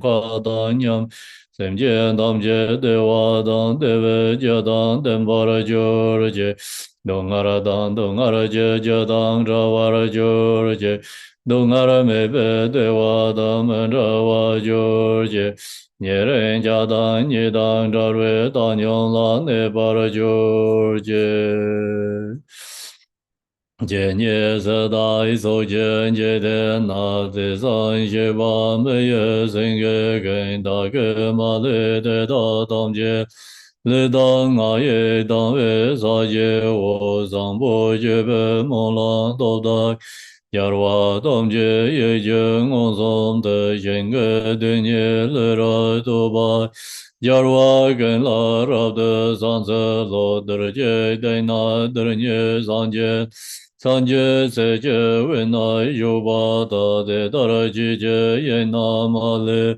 pa dan nyam sem je dam je de wa dan de ve je dan dem ba ra jo ra je dong ara dan dong ara je je dan ra wa ra jo ra je dong ara me be de wa dan men ra wa jo ra je nye ren ja dan nye dan ra re dan yong la ne ba ra jo ra je je nye se dai so je je de na de san je ba me ye sen ge gen da ge ma le de da dam je le da nga ye da we sa je wo zang bo je be mo la do da yar wa dam je ye je ngong som de yen ge de nye le ra do ba yar wa gen la ra de san se lo de je de na de nye san je Sanje seje wena yoba da de dara jije ye nama le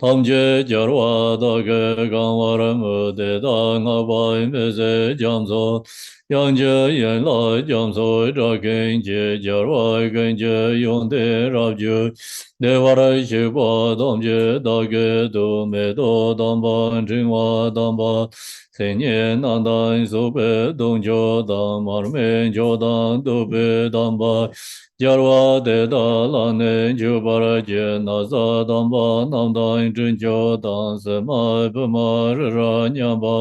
tamje jarwa da ge gangwara mu de da nga bai me se jamso yanje yen la jamso ra genje jarwa genje yonde rabju de vara shiba damje da ge do me do damba jingwa damba senye nandan sobe dongjo dan marmen jodan dobe damba jarwa de da lane jubara je naza damba namdan junjo dan sema buma ra nyamba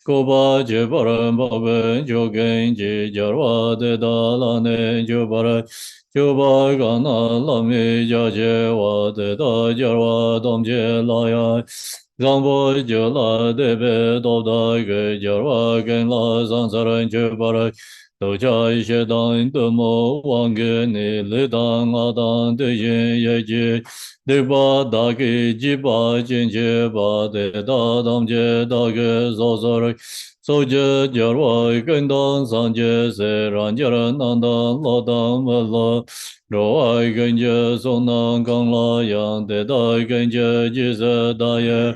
koba je baran baben jogen je jarwa de da lane jubara Juba gana lami jaje wa de da jarwa damje laya Zambo jala debe dobda ge jarwa gen la zansaran jubara doja ishe dan dumo wange ni le dan adan de yin ye ji deba da ge jiba jinje ba de da damje da ge zozor soje jarwa gen dan sanje se ran jaran andan la dan la ro ai gen je son nan gang la yang de da gen je ji se da ye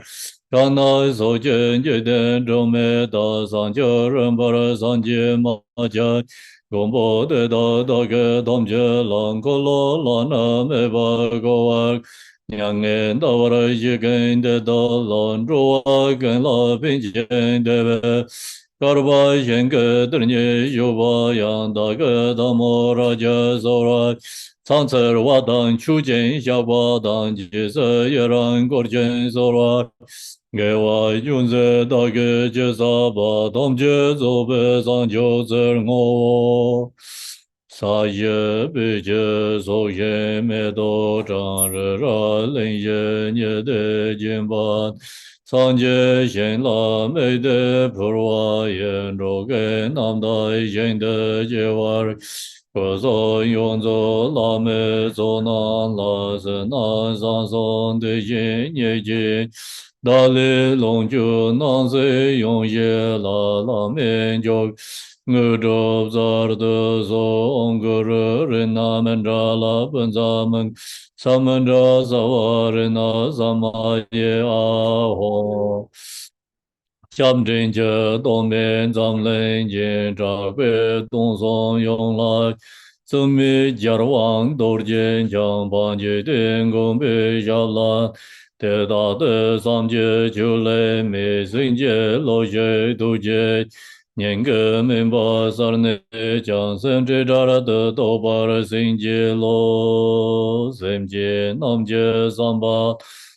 Kana so jen je den zhong me da san je ren pa ra san je ma jia gong de da da ge dam je lang ko lo la na me ba go wa nyang en da wa ra ji gen de da lan zhuo wa gen la bin jian de be Kar ba yen ge de ni yu ba yang da ge da mo ra je so ra 苍次瓦当初见小巴当吉色耶然果见所罗给我用着大个杰萨巴当杰走北上就自我萨耶贝杰所耶没多长日ra lên耶涅的金巴桑杰贤拉美的普罗耶罗给南大贤的杰瓦可所用作拉美作南拉是南上松的耶涅金大理龙就南水用耶拉面就我着扎的松格人那们扎拉本咱们咱们扎萨瓦人那萨玛耶阿吼。象征着东边藏人间扎贝东松用来曾米加尔王多见将邦杰天公贝下拉得大的三界就来没圣界老些都界年个明巴萨内将生这扎拉的多巴尔圣界罗圣界南界三巴。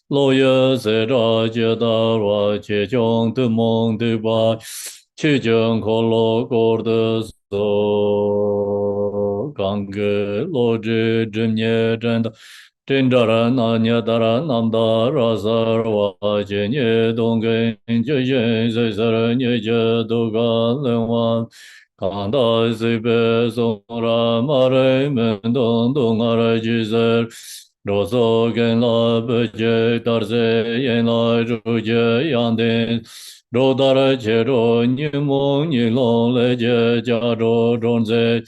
老爷在这街道我街中的梦的吧，去将可乐果的走，刚给罗织真捏真的。真扎人那捏达人南达拉萨瓦杰捏东根就现在萨人捏杰都干人王。看到西北松拉马来门东东阿拉吉塞。罗嗦跟拉不杰达塞耶拉朱杰扬丁，罗达拉切罗尼蒙尼隆来杰加罗中塞，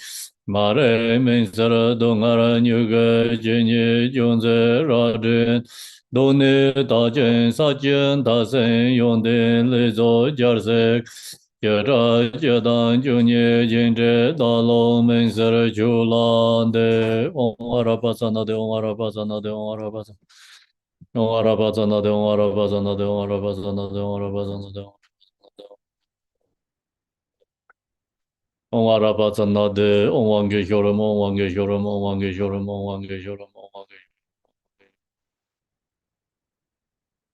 马来门塞拉东阿拉纽个杰尼中塞拉珍，东尼大坚萨坚大森用丁来做加塞。接着接当就念经者大龙门塞尔就拉的嗡阿拉巴萨那的嗡阿拉巴萨那的嗡阿拉巴萨。Om Arabazanade, Om Arabazanade, Om Arabazanade, Om Arabazanade, Om Arabazanade, Om Wangeshorum, Om Wangeshorum, Om Wangeshorum, Om Wangeshorum,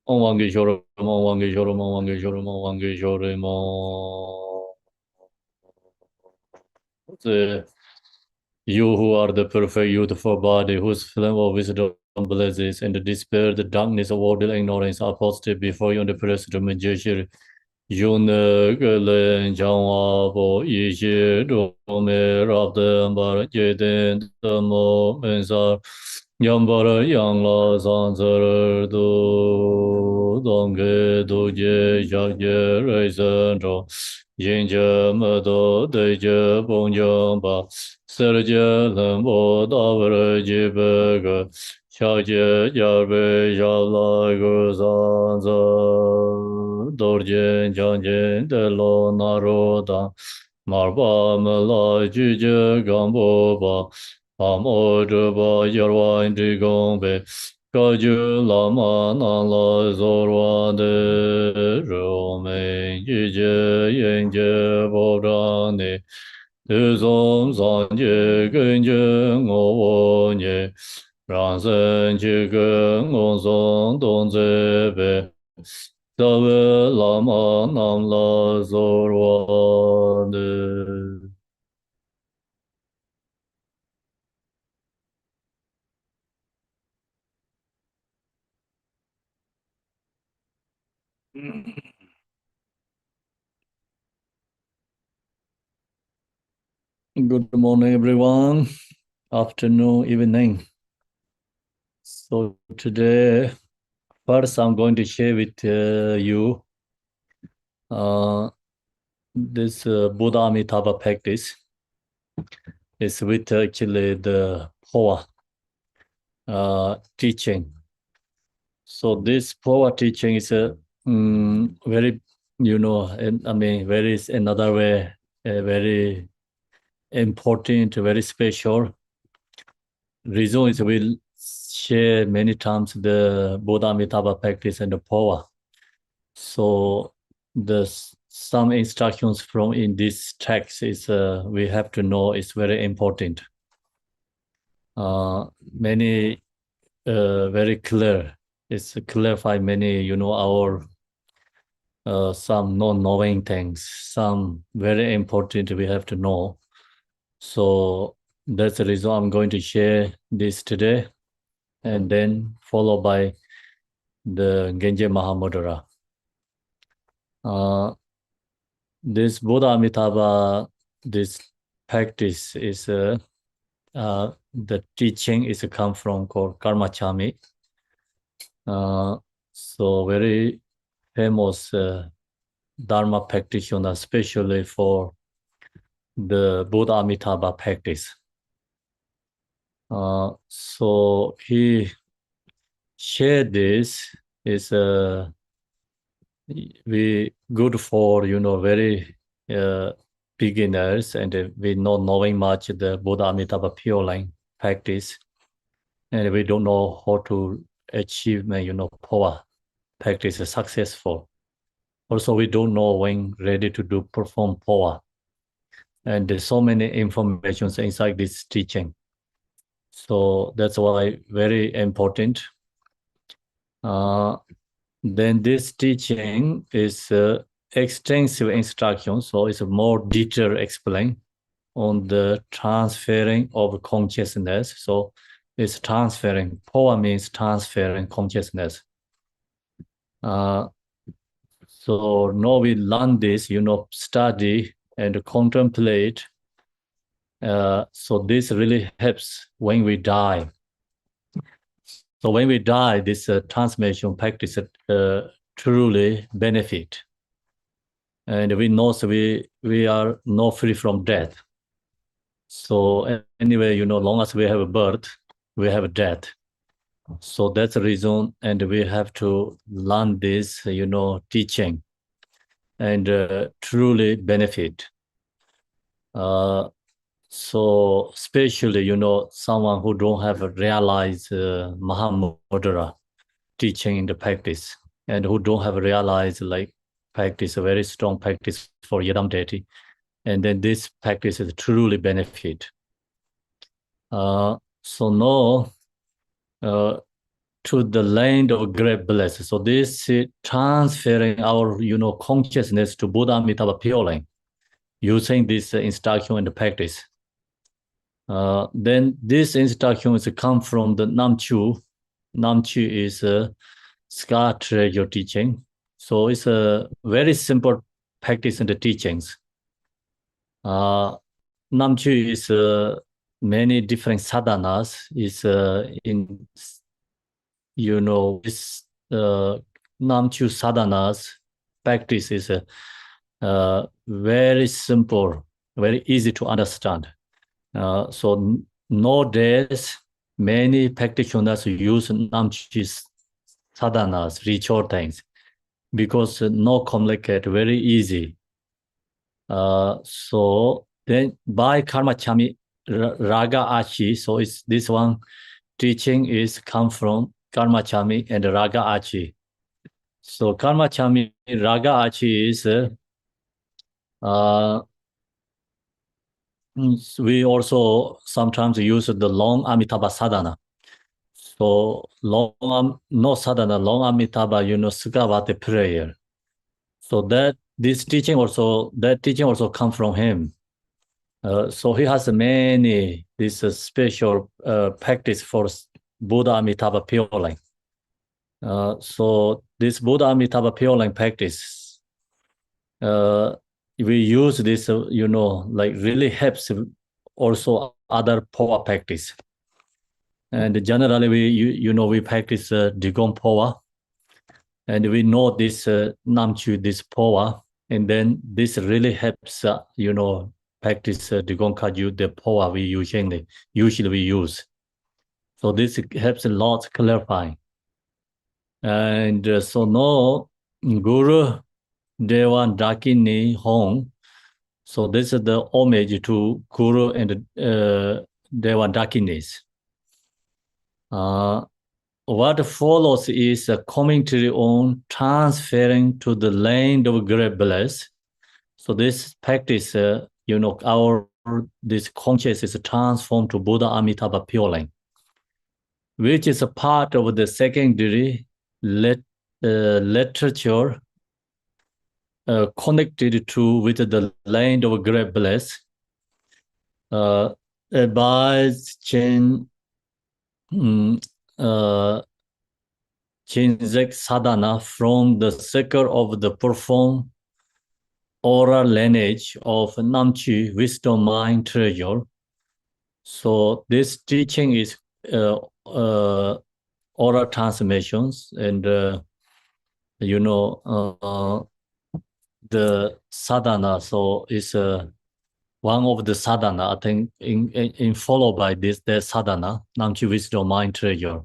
Om Wangeshorum, Om Wangeshorum, Om Wangeshorum, Om Wangeshorum, the you who are the perfect youthful body, whose flame of wisdom blazes, and the despair, the darkness of order ignorance are positive before you in the presence of Majesty. Yun gelen jangwa bo yi do me rab de bar je den de mo men sa yang bar yang la san zer do dong ge do je ja je rei sen do yin je me do de je bong jong ba ser je len bo da ber je be ge xiao jie jia bei jia lai ge san zer dorje janje de lo naroda marba mela juje gambo ba amo de ba yarwa indi gombe kaju lama na la zorwa de rome juje yenje bodane de zom zanje genje ngo nye ran sen ji ge ngo zong dong ze be Dave Lama Nam La Zorwande. Good morning, everyone. Afternoon, evening. So today, first I'm going to share with you this Buddha Amitabha practice. It's with actually the Phowa teaching. So this Phowa teaching is a very, very another way, very important, very special. Reason is we'll share many times the Buddha Amitabha practice and the Phowa. So the some instructions from in this text is we have to know is very important. Many very clear. It's clarify many our some non-knowing things. Some very important we have to know. So that's the reason I'm going to share this today, and then followed by the Genje Mahamudra. This Buddha Amitabha, this practice is the teaching is come from called Karma Chagme. So very famous Dharma practitioner, especially for the Buddha Amitabha practice. So he shared this is we good for very beginners, and we not knowing much the Buddha Amitabha pure line practice, and we don't know how to achieve power practice is successful. Also, we don't know when ready to do perform power, and there's so many informations inside this teaching. So that's why very important. Then this teaching is extensive instruction, so it's a more detailed explain on the transferring of consciousness. So it's transferring. Power means transferring consciousness. So now we learn this, study and contemplate. So this really helps when we die. So when we die, this transformation practice truly benefit. And we know so we are not free from death. So anyway, long as we have a birth, we have a death. So that's the reason, and we have to learn this, teaching, and truly benefit. So especially, someone who don't have realized Mahamudra, teaching in the practice, and who don't have realized like practice, a very strong practice for Yadam deity. And then this practice is truly benefit. So now to the land of great bliss. So this is transferring our consciousness to Buddha Amitabha Pure Land using this instruction and practice. Then this instruction is come from the Namchu. Namchu is a scar treasure teaching. So it's a very simple practice in the teachings. Namchu is many different sadhanas. Is in this Namchu sadhanas practice is very simple, very easy to understand. So nowadays, many practitioners use Namchu sadhanas, ritual things, because no complicated, very easy. So then by Karma Chagme Raga Achi, so it's this one teaching is come from Karma Chagme and Raga Achi. So Karma Chagme Raga Achi is we also sometimes use the long Amitabha sadhana. So no sadhana, long Amitabha, Sukhavati prayer. So that teaching also come from him. So he has many this special practice for Buddha Amitabha Pure Land. So this Buddha Amitabha Pure Land practice, we use this, like really helps also other Phowa practice. And generally we practice Digong Phowa, and we know this Namchu, this Phowa, and then this really helps, practice Digong Kaju, the Phowa we usually we use. So this helps a lot clarifying. And so now Guru Dewan Dakini Hong. So this is the homage to Guru and Dewan Dakinis. What follows is a commentary on transferring to the land of great bliss. So this practice, this consciousness is transformed to Buddha Amitabha Pure Land, which is a part of the secondary literature connected to with the land of great bliss. By Chinzek sadhana from the circle of the profound oral lineage of Namchi wisdom mind treasure. So this teaching is oral transmissions, and the sadhana. So it's one of the sadhana. I think in followed by this, the sadhana Namchi wisdom mind treasure.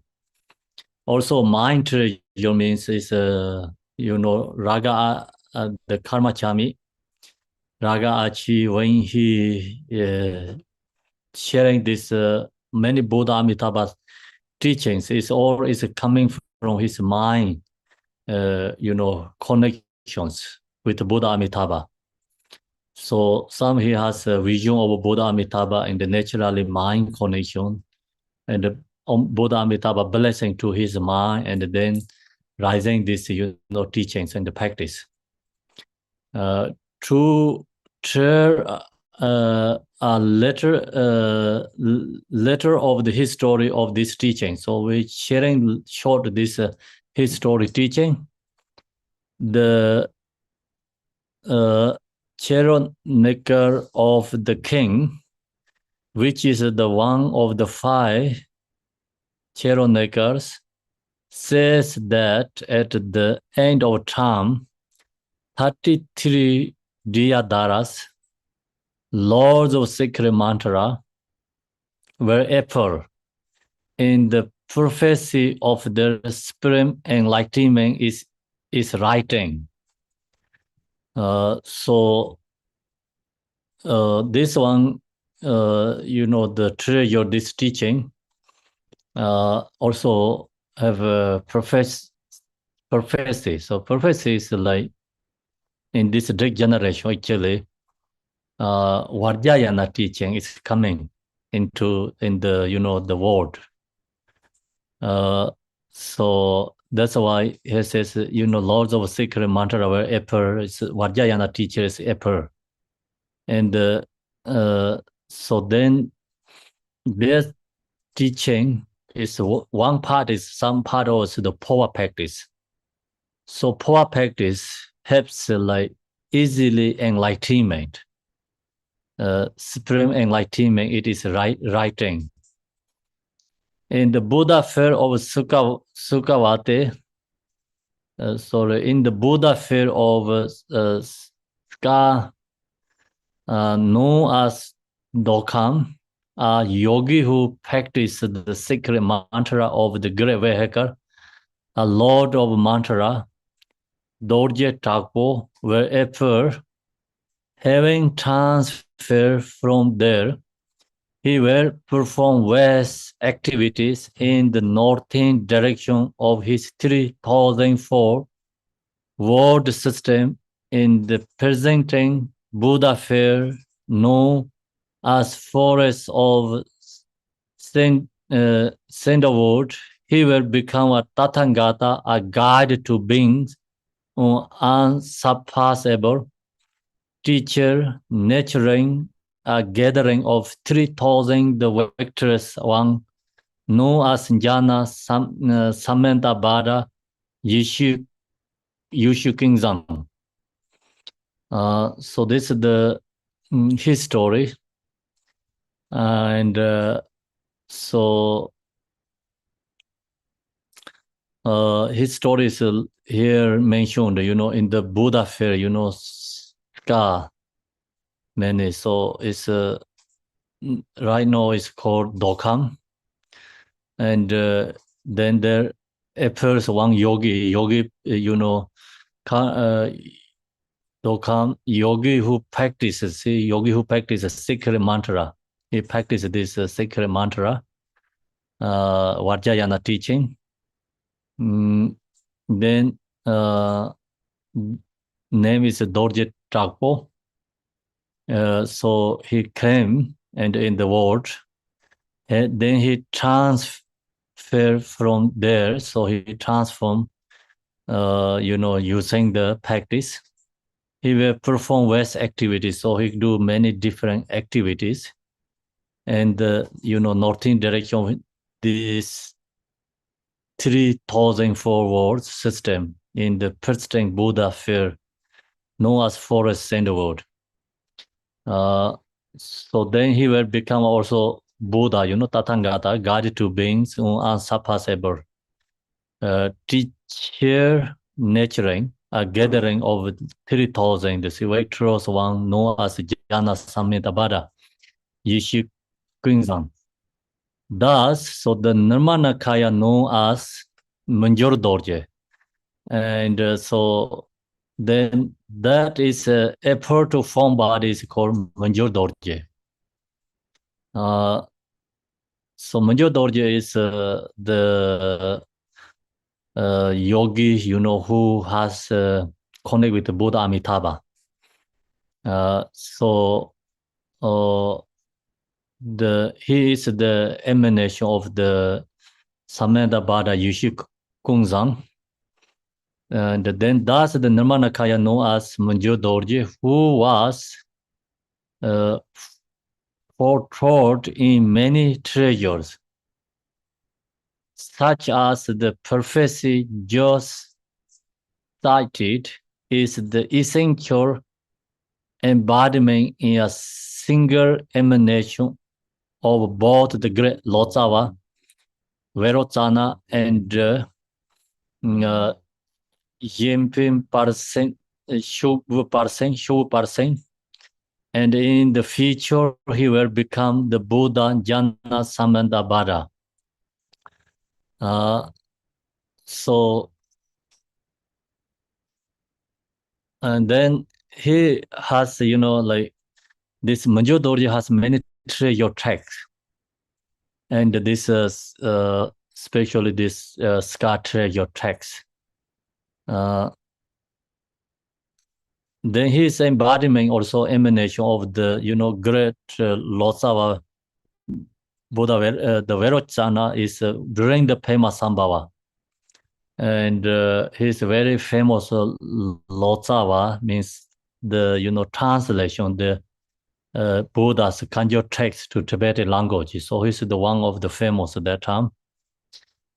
Also, mind treasure means is raga, the Karma Chagme Raga Achi, when he sharing this many Buddha Amitabha teachings, is all is coming from his mind, connections with Buddha Amitabha. So some he has a vision of Buddha Amitabha in the naturally mind connection, and Buddha Amitabha blessing to his mind, and then rising this teachings and the practice. To share a letter of the history of this teaching. So we're sharing short this history teaching. The Cheroneker of the king, which is the one of the 5 Cheronekers, says that at the end of time, 33 Diyadaras, lords of sacred mantra, were appear in the prophecy of the supreme enlightenment is writing. So this one, the treasure, this teaching, also have a prophecy. So prophecy is like in this generation actually, Vajrayana teaching is coming into in the the world. So that's why he says lots of secret mantra were appear. Vajrayana teachers appear, and so then their teaching is one part is some part also the Phowa practice. So Phowa practice helps like easily enlightenment. Supreme enlightenment, it is writing. In the Buddha fair of Sukhavati, in the Buddha fair of Ska, known as Dokam, a yogi who practice the sacred mantra of the great vehicle, a lord of mantra, Dorje Takpo, wherever, having transferred from there, he will perform various activities in the northern direction of his 3004 world system in the presenting Buddha fair known as Forest of Sandalwood. He will become a Tathagata, a guide to beings unsurpassable, teacher, nurturing a gathering of 3,000 the victorious one, known as Jana Samantabhadra Yushu Kingdom. So this is the his story, and so his story is here mentioned, in the Buddha fair, Ska many. So it's right now it's called Dokam, and then there appears one yogi, Dokam yogi who practices sacred mantra. He practices this sacred mantra, Vajrayana teaching. Then name is Dorje Tragpo. So he came and in the world, and then he transferred from there. So he transformed, using the practice. He will perform various activities. So he do many different activities. And, northern direction, this 3,004 world system in the Presting Buddha fair, known as Forest Sandalwood. So then he will become also Buddha, Tathagata, guide to beings unsurpassable. Teacher nurturing a gathering of 3,000, the victorious one known as Jana Samitabhadra, Yishu Kingdom. Thus, so the Nirmanakaya known as Manjur Dorje. And so then that is effort to form body is called Manjur Dorje. So Manjur Dorje is the yogi, who has connect with the Buddha Amitabha. So he is the emanation of the Samantabhadra Yushu Kungzang. And then that's the Nirmanakaya known as Manjur Dorje, who was foretold in many treasures, such as the prophecy just cited is the essential embodiment in a single emanation of both the great Lotsawa, Verochana, and Yempim Parsen, Shuvu Parsen. And in the future, he will become the Buddha Jana Samandabhara. So, and then he has, like this Manjur Dorje has many treasure tracks. And this especially this scar treasure text. Then his embodiment also emanation of the great Losava Buddha, the Verochana is during the Pema Sambhava. And his very famous Losava means the translation, the Buddha's Kanjo text to Tibetan language. So he's the one of the famous at that time.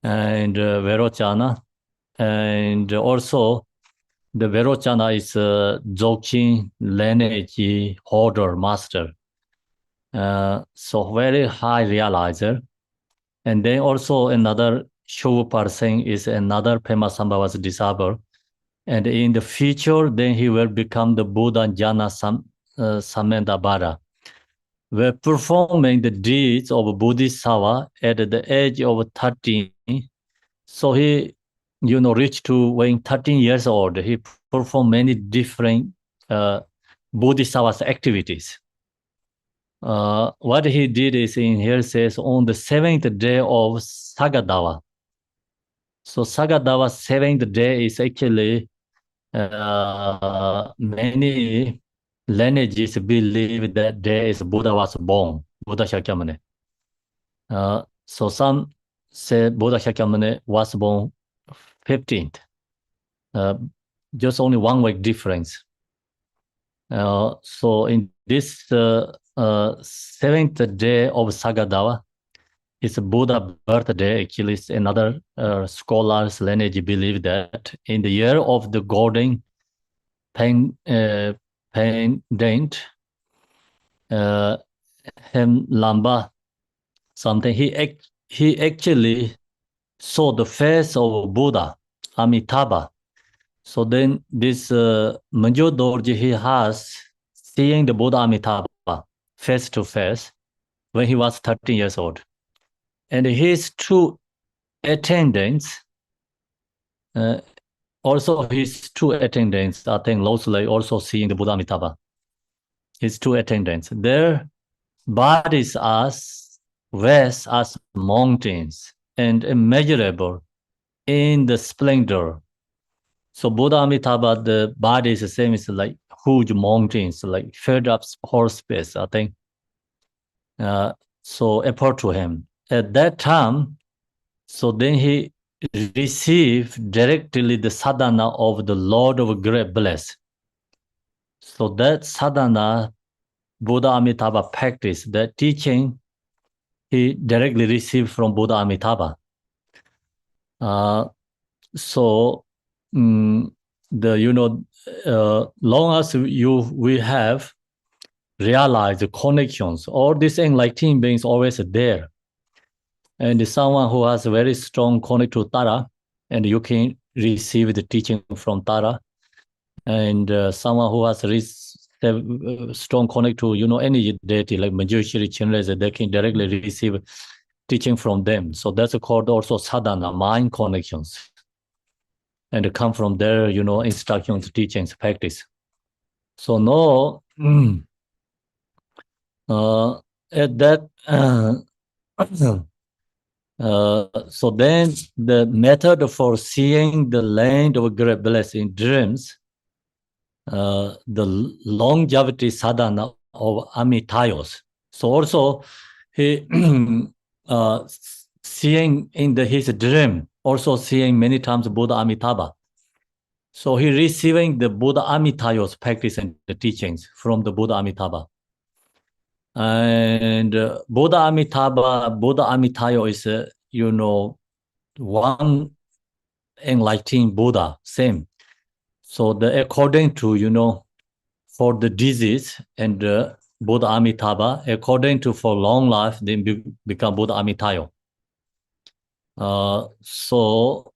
And Verochana. And also the Verochana is Dzogchen lineage holder master. So very high realizer. And then also another Shogu Parsing is another Pema Sambhava's disciple. And in the future, then he will become the Buddha Jana Samendabhara. We're performing the deeds of Bodhisattva at the age of 13. So he, reached to when 13 years old, he performed many different Bodhisattva's activities. What he did is in here says on the 7th day of Sagadawa. So Sagadawa 7th day is actually many lineages believe that day is Buddha was born, Buddha Shakyamuni. So some say Buddha Shakyamuni was born 15th. Just only 1 week difference. So in this 7th day of Sagadawa, it's Buddha birthday. Actually, it's another scholars lineage believe that in the year of the golden pendant, Lamba, something he actually saw the face of Buddha, Amitabha. So then this Manju Dorji, he has seeing the Buddha Amitabha face to face when he was 13 years old. And his two attendants, also his two attendants, I think Losley also seeing the Buddha Amitabha. His two attendants, their bodies are vast as mountains and immeasurable in the splendor. So Buddha Amitabha, the body is the same as like huge mountains, like filled up whole space, I think. So apart to him. At that time, so then he received directly the sadhana of the Lord of Great Bliss. So that sadhana, Buddha Amitabha practice, that teaching, he directly received from Buddha Amitabha. So long as we have realized the connections, all these enlightened beings always there. And someone who has a very strong connect to Tara, and you can receive the teaching from Tara. And someone who has strong connect to any deity like Manjushri Chinreza, they can directly receive teaching from them. So that's called also sadhana, mind connections. And come from their, instructions, teachings, practice. So now, at that, so then the method for seeing the land of great bliss in dreams, the longevity sadhana of Amitayos. So also he seeing in his dream, also seeing many times Buddha Amitabha. So he receiving the Buddha Amitayos practice and the teachings from the Buddha Amitabha. And Buddha Amitayo is, one enlightened Buddha, same. So according to, for the disease and Buddha Amitabha, according to for long life, then become Buddha Amitayo. So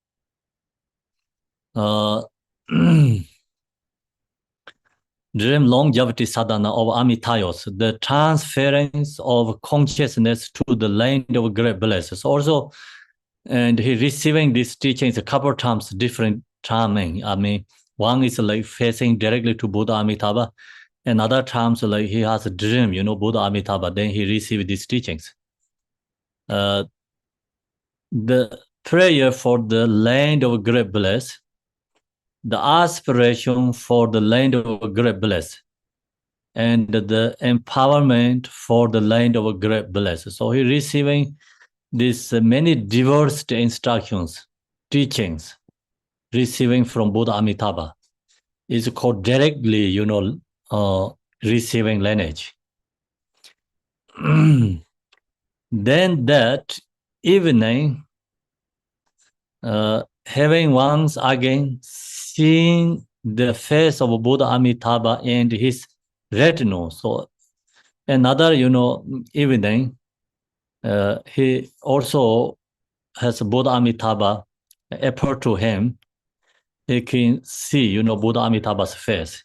dream longevity sadhana of Amitayos, the transference of consciousness to the land of great bliss. So also, and he receiving these teachings a couple of times, different timing. I mean, one is like facing directly to Buddha Amitabha, and other times like he has a dream, Buddha Amitabha, then he received these teachings. The prayer for the land of great bliss, the aspiration for the land of great bliss, and the empowerment for the land of great bliss. So he receiving these many diverse instructions, teachings, receiving from Buddha Amitabha. Is called directly, receiving lineage. Then that evening, having once again seen the face of Buddha Amitabha and his retinue. So another, evening, he also has Buddha Amitabha appear to him. He can see, Buddha Amitabha's face,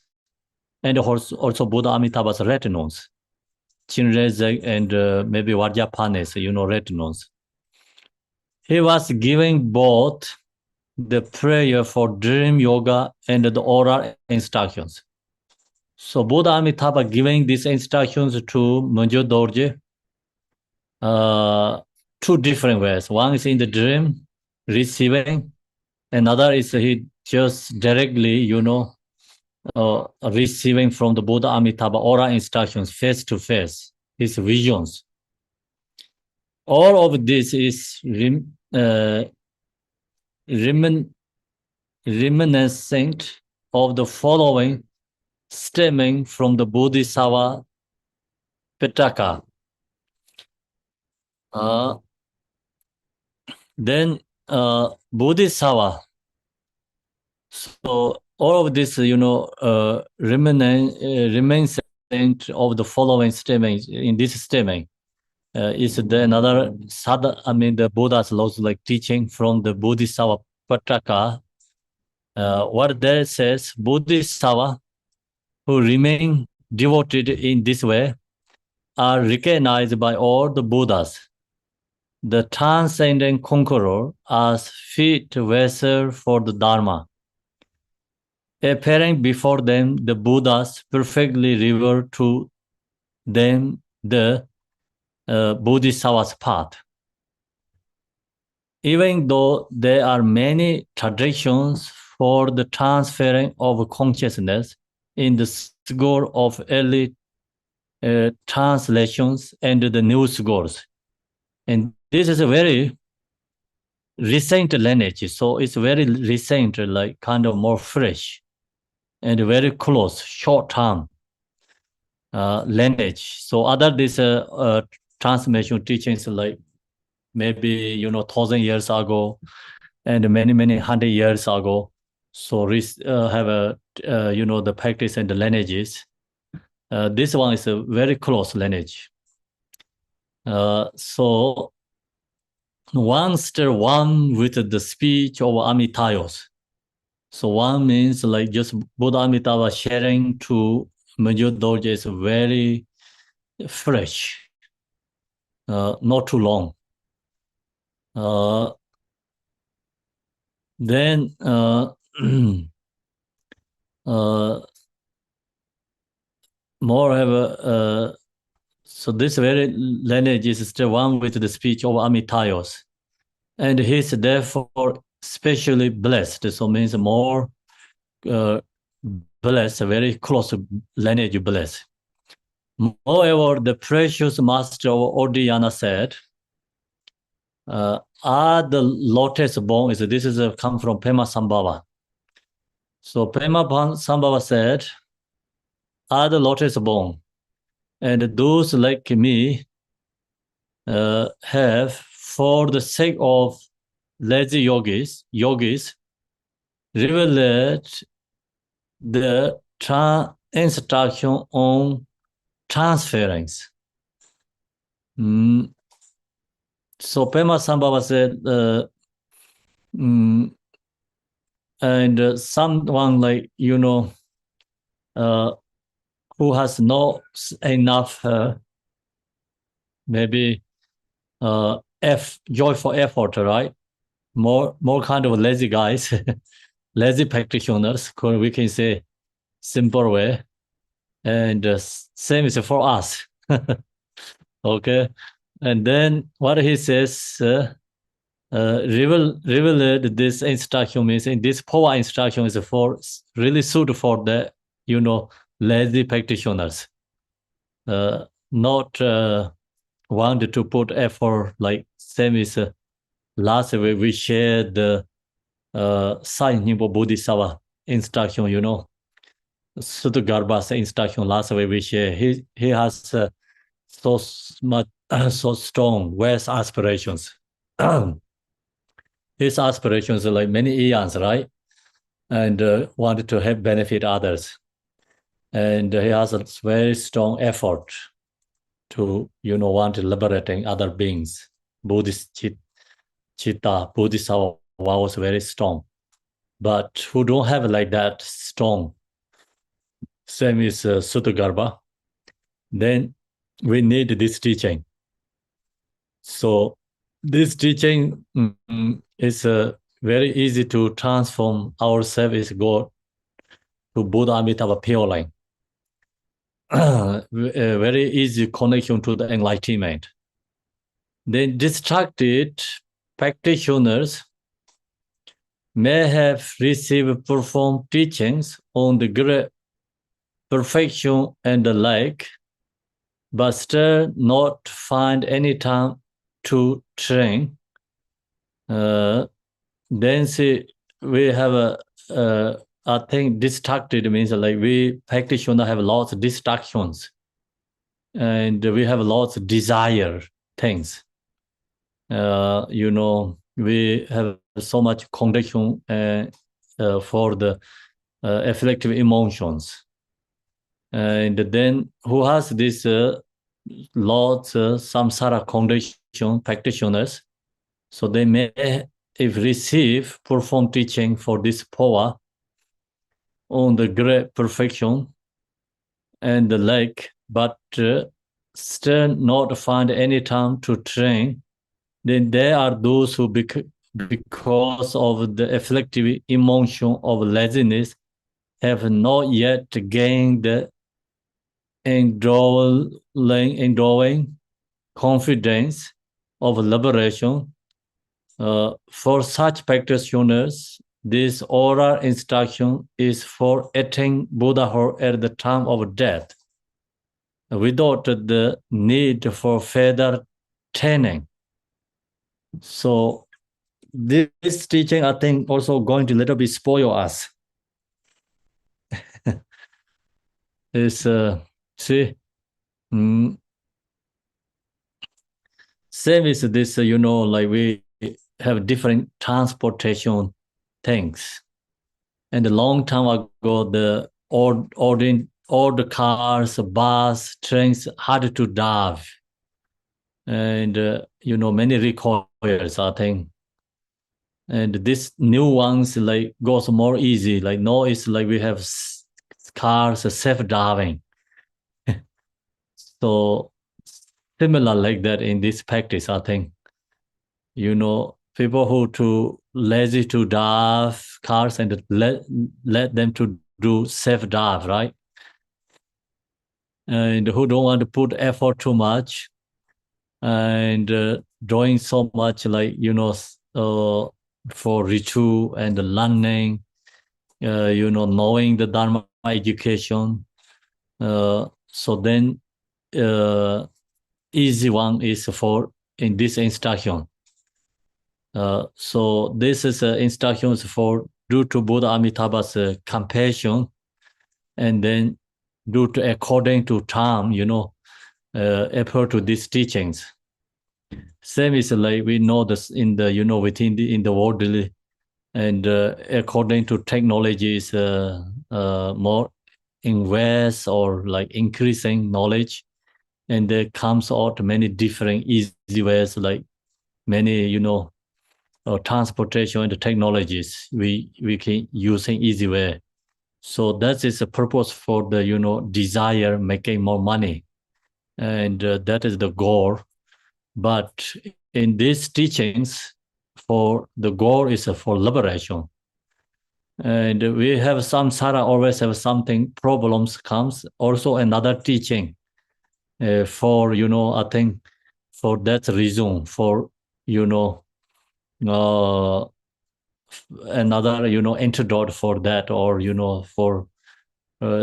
and also Buddha Amitabha's retinues, Chinrezig and maybe Vajrapanis, retinues. He was giving both the prayer for dream yoga and the oral instructions. So Buddha Amitabha giving these instructions to Manju Dorje, two different ways. One is in the dream, receiving. Another is he just directly, receiving from the Buddha Amitabha oral instructions face to face, his visions. All of this is reminiscent of the following stemming from the Bodhisattva Pitaka. Then Bodhisattva. So all of this, reminiscent of the following stemming in this stemming is the another the Buddha's laws like teaching from the Bodhisattva Pitaka. What there says, Bodhisattva who remain devoted in this way are recognized by all the Buddhas, the transcendent conqueror, as fit vessel for the Dharma. Appearing before them, the Buddhas perfectly reveal to them the Bodhisattva's path. Even though there are many traditions for the transferring of consciousness in the school of early translations and the new schools, and this is a very recent lineage, so it's very recent, like kind of more fresh and very close, short-term lineage. So other this transmission teachings like maybe 1,000 years ago and many 100 years ago. So have a the practice and the lineages. This one is a very close lineage. So one still one with the speech of Amitayos. So one means like just Buddha Amitabha sharing to Manju Dorje is very fresh, not too long. Then moreover, so this very lineage is still one with the speech of Amitayos, and he's therefore specially blessed. So means more blessed, very close lineage blessed. Moreover, the precious master of Odiyana said, are the lotus bone, this is come from Pema Sambhava. So Pema Sambhava said, are the lotus bone, and those like me have, for the sake of lazy yogis, revealed the instruction on transference. So Pema Sambhava said, and someone like, who has not enough, maybe joyful effort, right? More kind of lazy guys, lazy practitioners, we can say simple way. And same is for us. Okay. And then what he says, revealed this instruction means in this Phowa instruction is for really suited for the lazy practitioners, not wanted to put effort like same as last week we shared the Sai Nyingpo Bodhisattva instruction, Sutagarbha's instruction last week we shared. He has so much so strong West aspirations. His aspirations are like many eons, right? And wanted to help benefit others. And he has a very strong effort to, want to liberating other beings. Buddhist Chitta, Bodhisattva was very strong. But who don't have like that strong, same as Sutagarbha, then we need this teaching. So this teaching is very easy to transform ourselves as God to Buddha Amitabha pure line. A very easy connection to the enlightenment. Then distracted practitioners may have received profound teachings on the great perfection and the like, but still not find any time to train. Then see, we have I think distracted means like we practitioner have lots of distractions, and we have lots of desire things. We have so much condition for the afflictive emotions, and then who has this lots samsara condition practitioners, so they may if receive profound teaching for this Phowa on the great perfection and the like, but still not find any time to train. Then there are those who because of the afflictive emotion of laziness have not yet gained the enduring confidence of liberation. For such practitioners, this oral instruction is for attaining Buddhahood at the time of death, without the need for further training. So this teaching, I think, also going to little bit spoil us. Is see, same as this, like we have different transportation things. And a long time ago, all the cars, bus, trains had to drive. And, many requires, I think. And this new ones like goes more easy. Like now it's like we have cars self-driving. So similar like that in this practice, I think. People who too lazy to drive cars and let them to do self-drive, right? And who don't want to put effort too much and doing so much like, for ritual and learning, knowing the Dharma education. So then easy one is for in this instruction. So this is instructions for due to Buddha Amitaba's compassion, and then due to according to time, effort to these teachings. Same is like we know this in the within in the worldly, and according to technologies, more invest or like increasing knowledge, and there comes out many different easy ways, like many transportation and technologies we can use in easy way. So that is the purpose for the desire making more money, and that is the goal. But in these teachings, for the goal is for liberation. And we have samsara always have something problems comes. Also another teaching for I think for that reason for another, antidote for that, or, for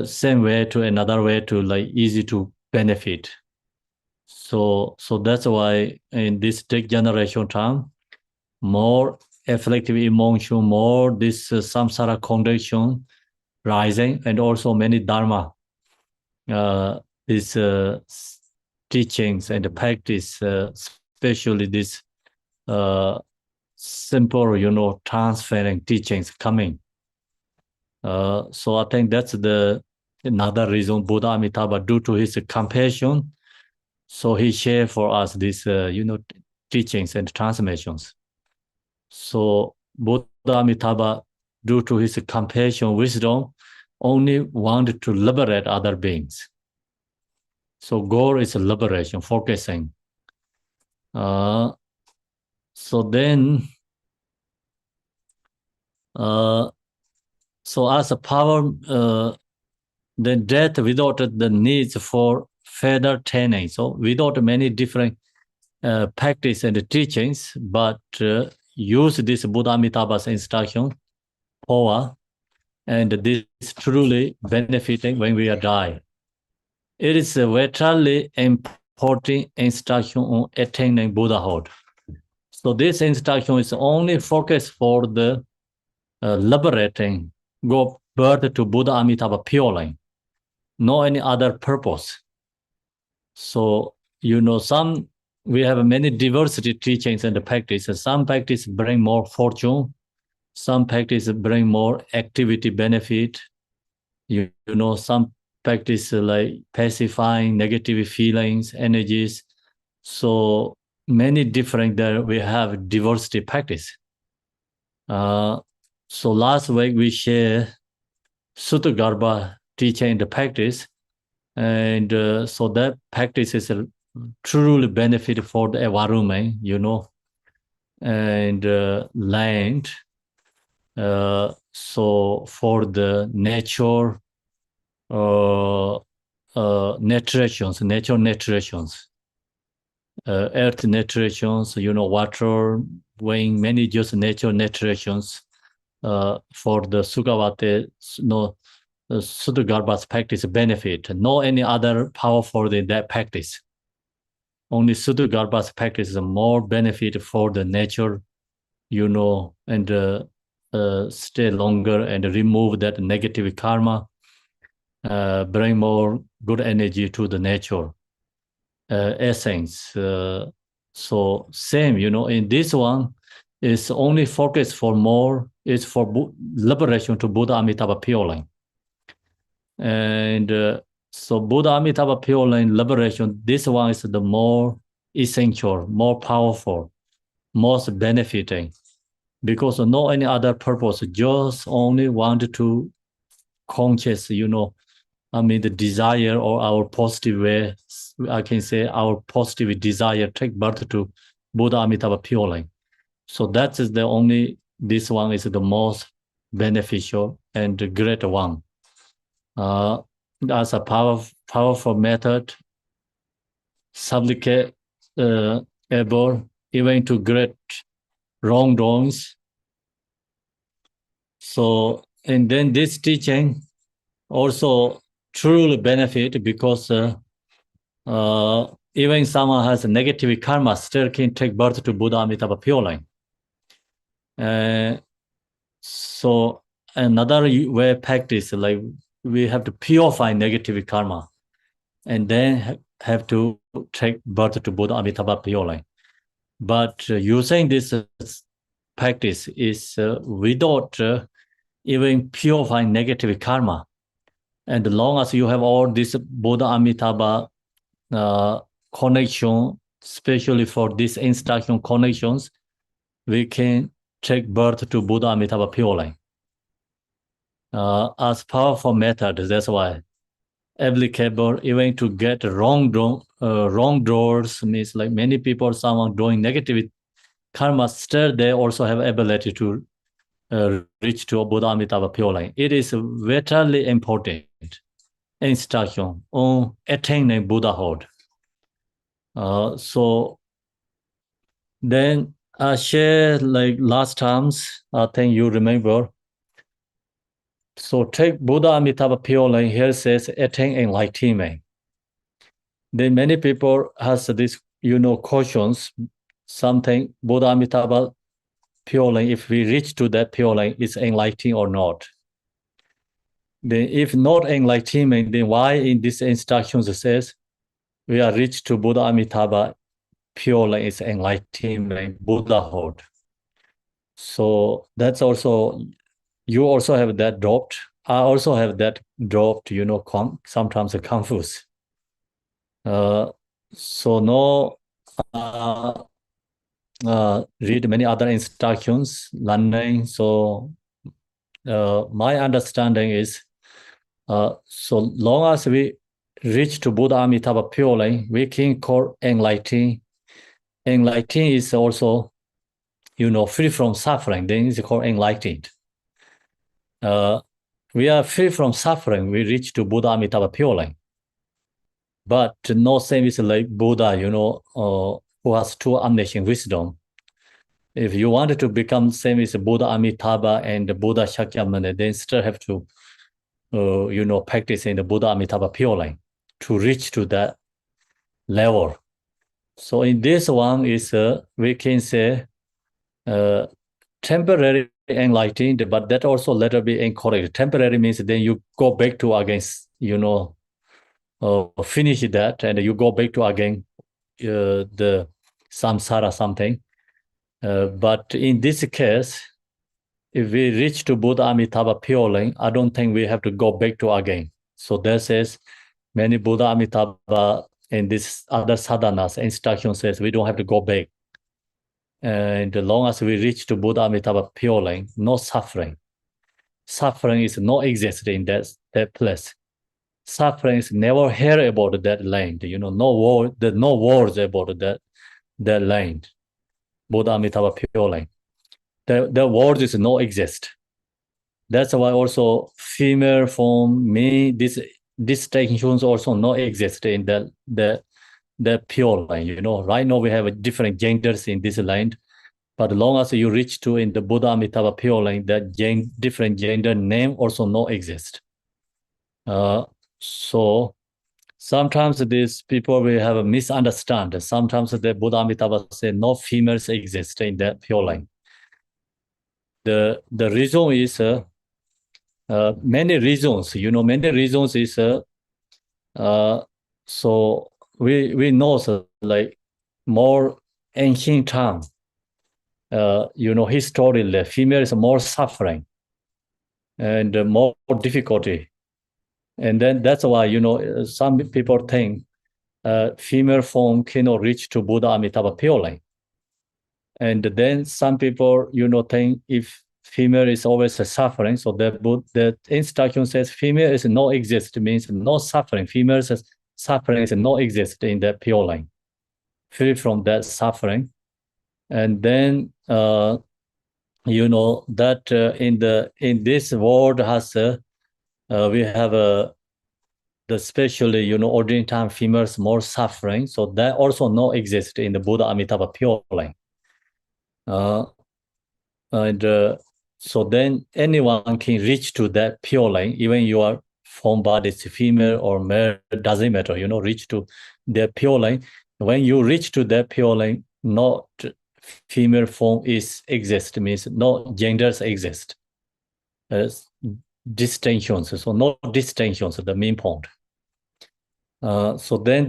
same way to another way to like easy to benefit. So that's why in this tech generation time, more afflictive emotion, more this samsara condition rising, and also many dharma, these teachings and practice, especially this simple, transferring teachings coming. So I think that's the another reason Buddha Amitabha, due to his compassion, so he shared for us these, teachings and transmissions. So Buddha Amitabha, due to his compassion, wisdom, only wanted to liberate other beings. So goal is liberation, focusing. So then, so as a power, then death without the needs for further training. So without many different practice and teachings, but use this Buddha Amitabha's instruction, Phowa, and this truly benefiting when we are die. It is a vitally important instruction on attaining Buddhahood. So this instruction is only focused for the liberating, go birth to Buddha Amitabha purely, no any other purpose. So, some we have many diversity teachings and practices. Some practice bring more fortune, some practice bring more activity benefit. Some practice like pacifying negative feelings, energies. So many different there we have diversity practice. So last week we share Sutta teaching and the practice, and so that practice is truly benefit for the environment, and land. So for the nature, nutritions, nature nutritions, earth nutritions, water, weighing many just nature nutritions for the Sukhavate, Suttagarbha's practice benefit. No any other powerful than that practice. Only Suttagarbha's practice is more benefit for the nature, and stay longer and remove that negative karma, bring more good energy to the nature essence. So same, in this one, is only focus for more, is for liberation to Buddha Amitabha Pure Line. And so Buddha Amitabha Pure Line liberation, this one is the more essential, more powerful, most benefiting, because no any other purpose, just only want to conscious, the desire or our positive way, I can say our positive desire take birth to Buddha Amitabha Pure Line. So that is the only, this one is the most beneficial and the great one. As a powerful method, supplicate able even to great wrongdoings. So, and then this teaching also truly benefit, because even someone has a negative karma still can take birth to Buddha Amitabha Pure Line. So another way practice, like we have to purify negative karma, and then have to take birth to Buddha Amitabha Pure Line. But using this practice is without even purifying negative karma. And as long as you have all this Buddha Amitabha connection, especially for these instruction connections, we can take birth to Buddha Amitabha Pure Line. As powerful method, that's why applicable even to get wrongdoers, means like many people, someone doing negative karma, still they also have ability to reach to Buddha Amitabha Pure Line. It is vitally important instruction on attaining Buddhahood. So then I share like last times, I think you remember. So take Buddha Amitabha Pure Lane here says attain enlightenment. Then many people has this, cautions, something Buddha Amitabha Pure Lane, if we reach to that Pure Lane, is enlightening or not. Then if not enlightenment, then why in this instructions it says we are reached to Buddha Amitabha Pure Lane is enlightenment, Buddhahood. So that's also, you also have that dropped. I also have that dropped, sometimes confused. So no, read many other instructions, learning. So my understanding is, so long as we reach to Buddha Amitabha Pure Lane, we can call enlightening. Enlightening is also, free from suffering. Then it's called enlightened. We are free from suffering. We reach to Buddha Amitabha Pure Lane. But no same is like Buddha, who has true omniscient wisdom. If you wanted to become same as Buddha Amitabha and Buddha Shakyamuni, then still have to, practice in the Buddha Amitabha Pure Lane to reach to that level. So in this one is, we can say, temporary enlightened, but that also later be incorrect. Temporary means then you go back to again, finish that and you go back to again the samsara something. But in this case, if we reach to Buddha Amitabha Pure Lane, I don't think we have to go back to again. So that says many Buddha Amitabha in this other sadhanas instruction says we don't have to go back. And as long as we reach to Buddha Amitabha Pure Lane, no suffering. Suffering is not exist in that place. Suffering is never hear about that land. No words about that land. Buddha Amitabha Pure Lane. The words is no exist. That's why also female form, me, this distinctions also not exist in the pure line. Right now we have different genders in this line, but as long as you reach to in the Buddha Amitabha Pure Line, that different gender name also not exist. So sometimes these people will have a misunderstand. Sometimes the Buddha Amitabha say no females exist in that Pure Line. The reason is many reasons. Many reasons is so we know like more ancient time. Historically, female is more suffering and more difficulty. And then that's why, some people think female form cannot reach to Buddha Amitabha Pure Line. And then some people, think if female is always suffering, so the instruction says female is no exist, means no suffering. Female suffering is no exist in the Pure Line, free from that suffering. And then that in this world has we have the especially ordinary time females more suffering, so that also not exist in the Buddha Amitabha Pure Line. And so then anyone can reach to that pure line, even your form body is female or male, doesn't matter, reach to the pure line. When you reach to that pure line, not female form is exist, means no genders exist. Distinctions, so no distinctions, the main point. So then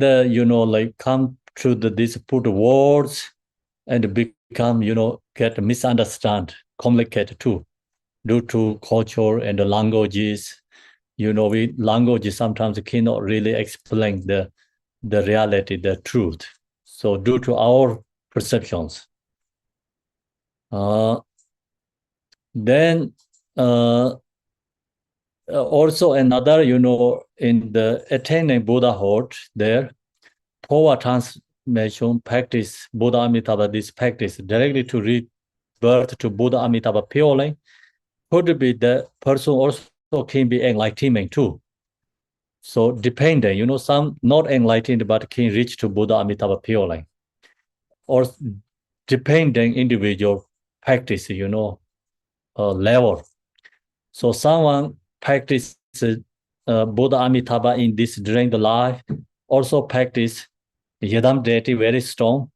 come to these put words and become, get misunderstand, complicated too, due to culture and the languages. Languages sometimes cannot really explain the reality, the truth. So due to our perceptions. Then also another, in the attaining Buddhahood, there, Phowa transformation practice, Buddha Amitabha, this practice directly to rebirth to Buddha Amitabha Pure Line, could be the person also can be enlightenment too. So depending, some not enlightened but can reach to Buddha Amitabha Pure Line. Or depending individual practice, level. So someone practices Buddha Amitabha in this during the life, also practice Yadam deity very strong.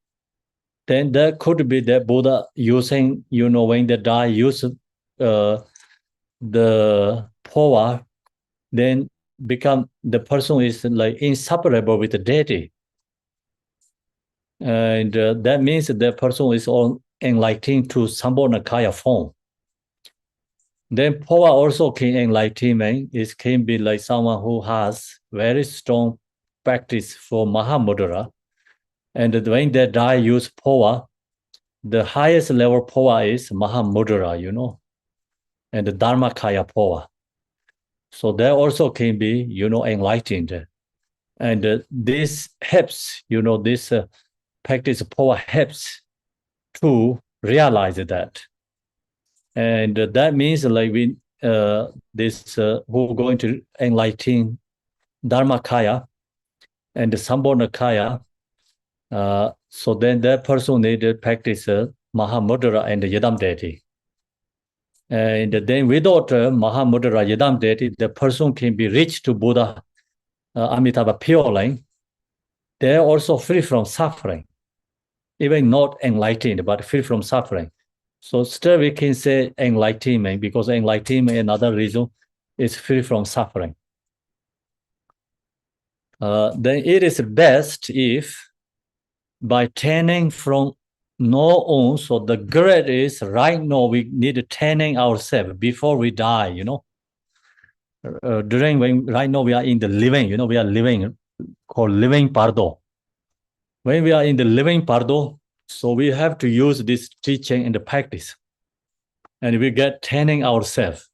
Then there could be the Buddha using, when they die, use the Phowa, then become the person is like inseparable with the deity. And that means the person is all enlightened to Dharmakaya form. Then Phowa also can enlightenment. It can be like someone who has very strong practice for Mahamudra. And when they die, use Phowa, the highest level Phowa is Mahamudra, and the Dharmakaya Phowa. So that also can be, enlightened. And this helps, this practice Phowa helps to realize that. And that means like who are going to enlighten Dharmakaya and the Sambhogakaya. So then that person needed practice Mahamudra and the Yadam deity. And then without Mahamudra Yadam deity, the person can be reached to Buddha Amitabha purely. They're also free from suffering, even not enlightened, but free from suffering. So still we can say enlightenment, because enlightenment, another reason, is free from suffering. Then it is best if by turning from no on, so the grade is right now we need to turning ourselves before we die, during when right now we are in the living, we are living, called living pardo. When we are in the living pardo, so we have to use this teaching and the practice, and we get turning ourselves.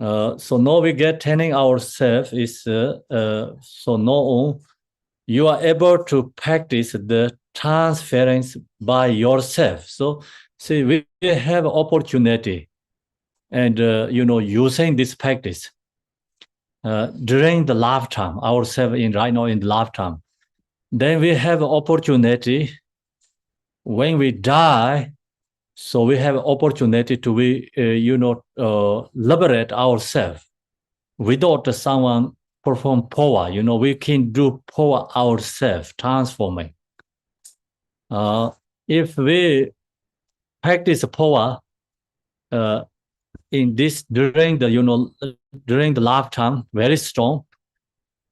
So now we get turning ourselves is so now you are able to practice the transference by yourself. So see, we have opportunity, and using this practice during the lifetime, ourselves in right now in the lifetime. Then we have opportunity when we die. So we have opportunity to liberate ourselves without someone perform Phowa. We can do Phowa ourselves, transforming. If we practice Phowa in this during the lifetime, very strong,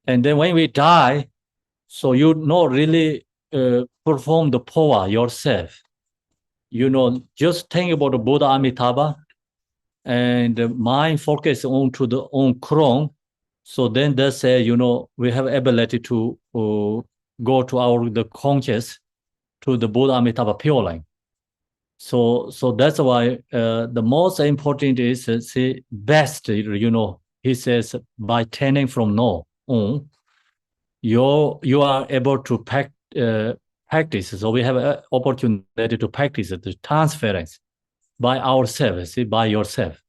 and then when we die, so you not really perform the Phowa yourself. Just think about the Buddha Amitabha, and mind focus on Kron. So then they say, we have ability to go to the conscious to the Buddha Amitabha pure line. So that's why the most important is see best. He says by turning from no on, you are able to practice. So we have an opportunity to practice the transference by ourselves, see, by yourself.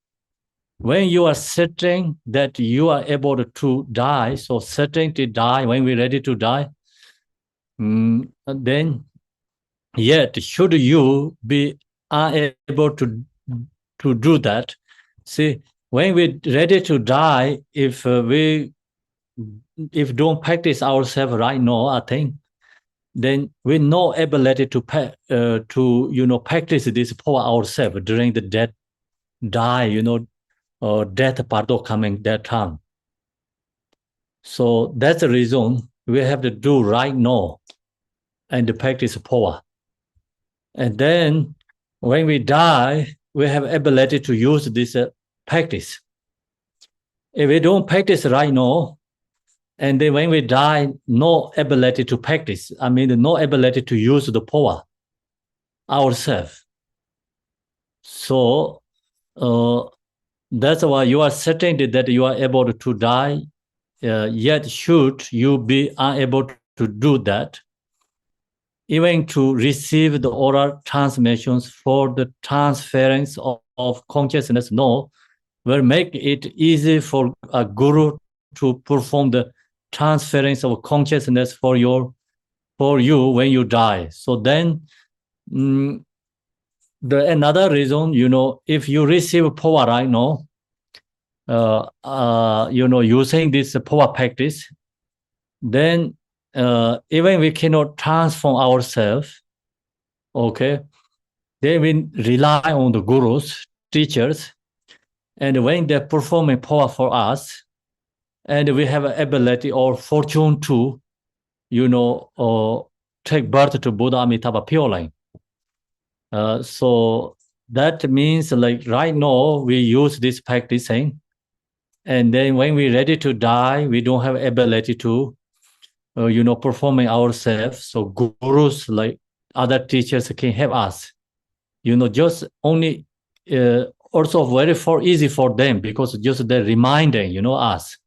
When you are certain that you are able to die, so certain to die, when we're ready to die, then yet should you be unable to do that, see, when we're ready to die, if don't practice ourselves right now, I think, then we no ability to practice this Phowa ourselves during the death, die, death pardo coming that time. So that's the reason we have to do right now and practice Phowa. And then when we die, we have ability to use this practice. If we don't practice right now, and then when we die, no ability to practice, no ability to use the Phowa ourselves. So that's why you are certain that you are able to die, yet should you be unable to do that, even to receive the oral transmissions for the transference of consciousness, no, will make it easy for a guru to perform the transference of consciousness for you when you die. So then Another reason, if you receive Phowa right now, using this Phowa practice, then even we cannot transform ourselves, okay, then we rely on the gurus, teachers, and when they're performing Phowa for us, and we have an ability or fortune to, take birth to Buddha Amitabha pure line. So that means like right now we use this practicing, and then when we're ready to die, we don't have ability to, performing ourselves. So gurus like other teachers can help us. Just only also very easy for them because just they're reminding, us.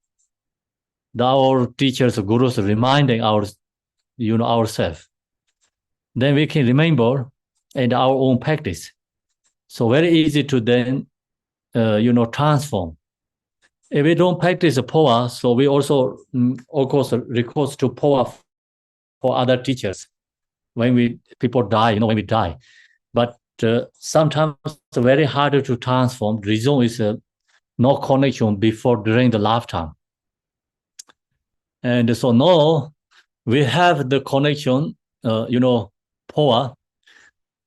Our teachers, gurus reminding ourselves. Then we can remember and our own practice. So very easy to then, transform. If we don't practice Phowa, so we also, of course, recourse to Phowa for other teachers when people die, when we die. But sometimes it's very hard to transform. The reason is no connection before during the lifetime. And so now we have the connection, Phowa.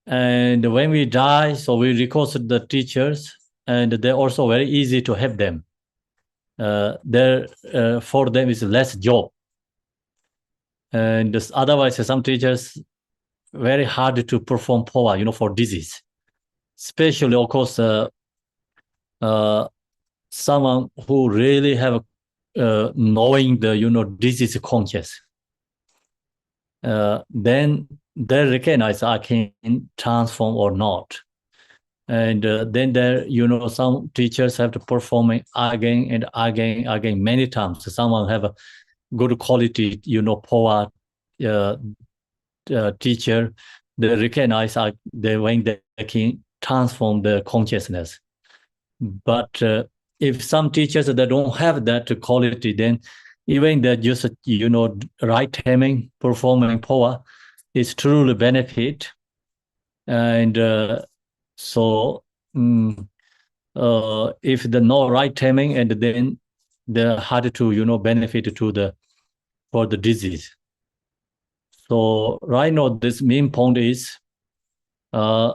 And when we die, so we recourse to the teachers, and they're also very easy to help them. For them is less job. And otherwise, some teachers very hard to perform Phowa, for disease. Especially, of course, someone who really have knowing the, disease conscious. Then they recognize I can transform or not. And then there, some teachers have to perform it again and again many times. So someone have a good quality, Phowa teacher, they recognize when they can transform the consciousness. But if some teachers that don't have that quality, then even that just, right timing, performing Phowa is truly benefit. And so if the no right timing, and then they're hard to, benefit for the disease. So right now, this main point is this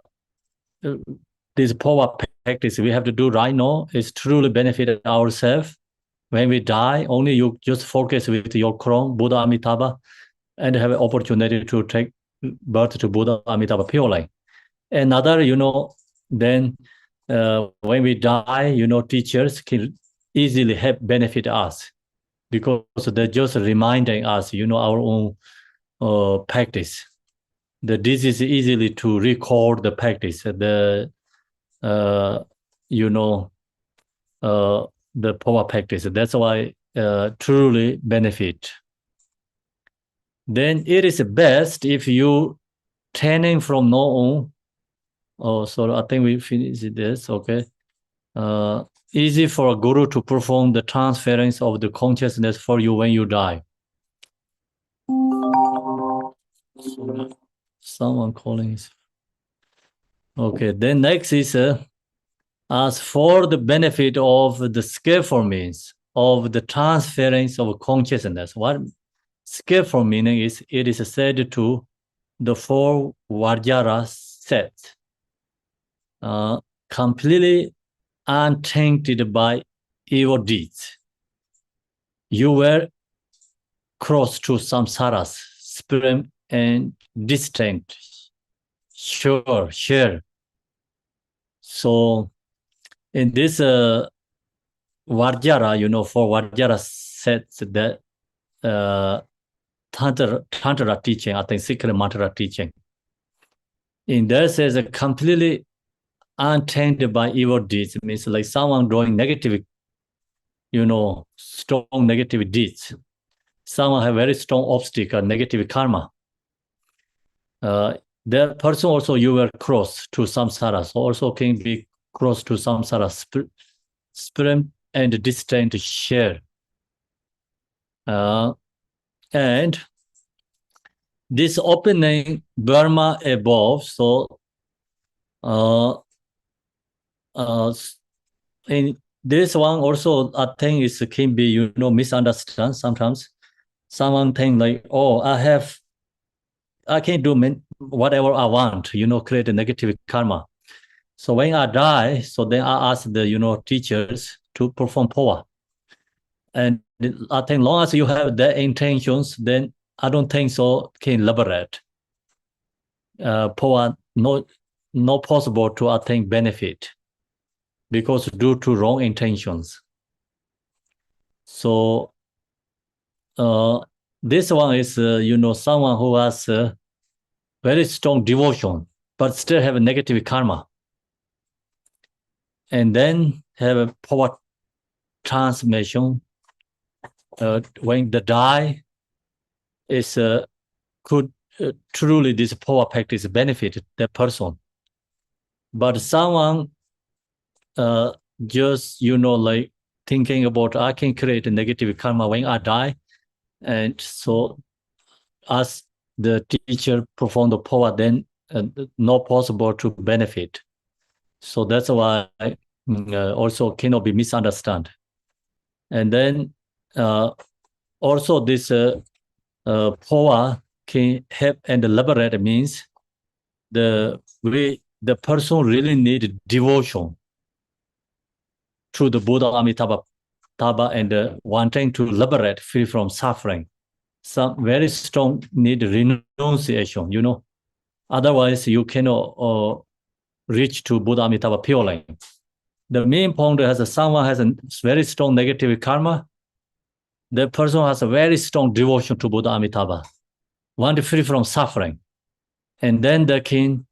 Phowa practice we have to do right now is truly benefit ourselves. When we die, only you just focus with your Kron, Buddha Amitabha, and have an opportunity to take birth to Buddha Amitabha pure line. Another, then when we die, teachers can easily help benefit us because they're just reminding us, our own practice. This is easily to record the practice. The Phowa practice. That's why truly benefit. Then it is best if you training from now on. Oh, so I think we finished this. Okay. Easy for a guru to perform the transference of the consciousness for you when you die. Someone calling is. Okay. Then next is as for the benefit of the skillful means of the transference of consciousness. What skillful meaning is? It is said to the four Vajra sets, completely untainted by evil deeds. You were crossed to samsara's supreme and distinct. Sure. So in this Vajra, for Vajra sets that Tantra teaching, I think secret mantra teaching. In there says a completely untainted by evil deeds. It means like someone doing negative, strong negative deeds. Someone have very strong obstacle, negative karma. The person also you were cross to samsara, so also can be cross to samsara, spirit and distant share. And this opening Burma above, so in this one also I think it can be misunderstood sometimes. Someone think like, oh, I can do whatever I want, create a negative karma. So when I die, so then I ask the teachers to perform Phowa. And I think long as you have their intentions, then I don't think so can liberate. Phowa not possible to attain benefit because due to wrong intentions. So this one is someone who has very strong devotion but still have a negative karma, and then have a Phowa transformation. When the die is could truly this Phowa practice benefit that person. But someone just like thinking about I can create a negative karma when I die, and so as the teacher perform the Phowa, then not possible to benefit. So that's why also cannot be misunderstood. And then also this Phowa can help and liberate means the person really need devotion to the Buddha Amitabha and wanting to liberate free from suffering. Some very strong need renunciation, Otherwise, you cannot reach to Buddha Amitabha purely. The main point is someone has a very strong negative karma. The person has a very strong devotion to Buddha Amitabha, want free from suffering. And then they can,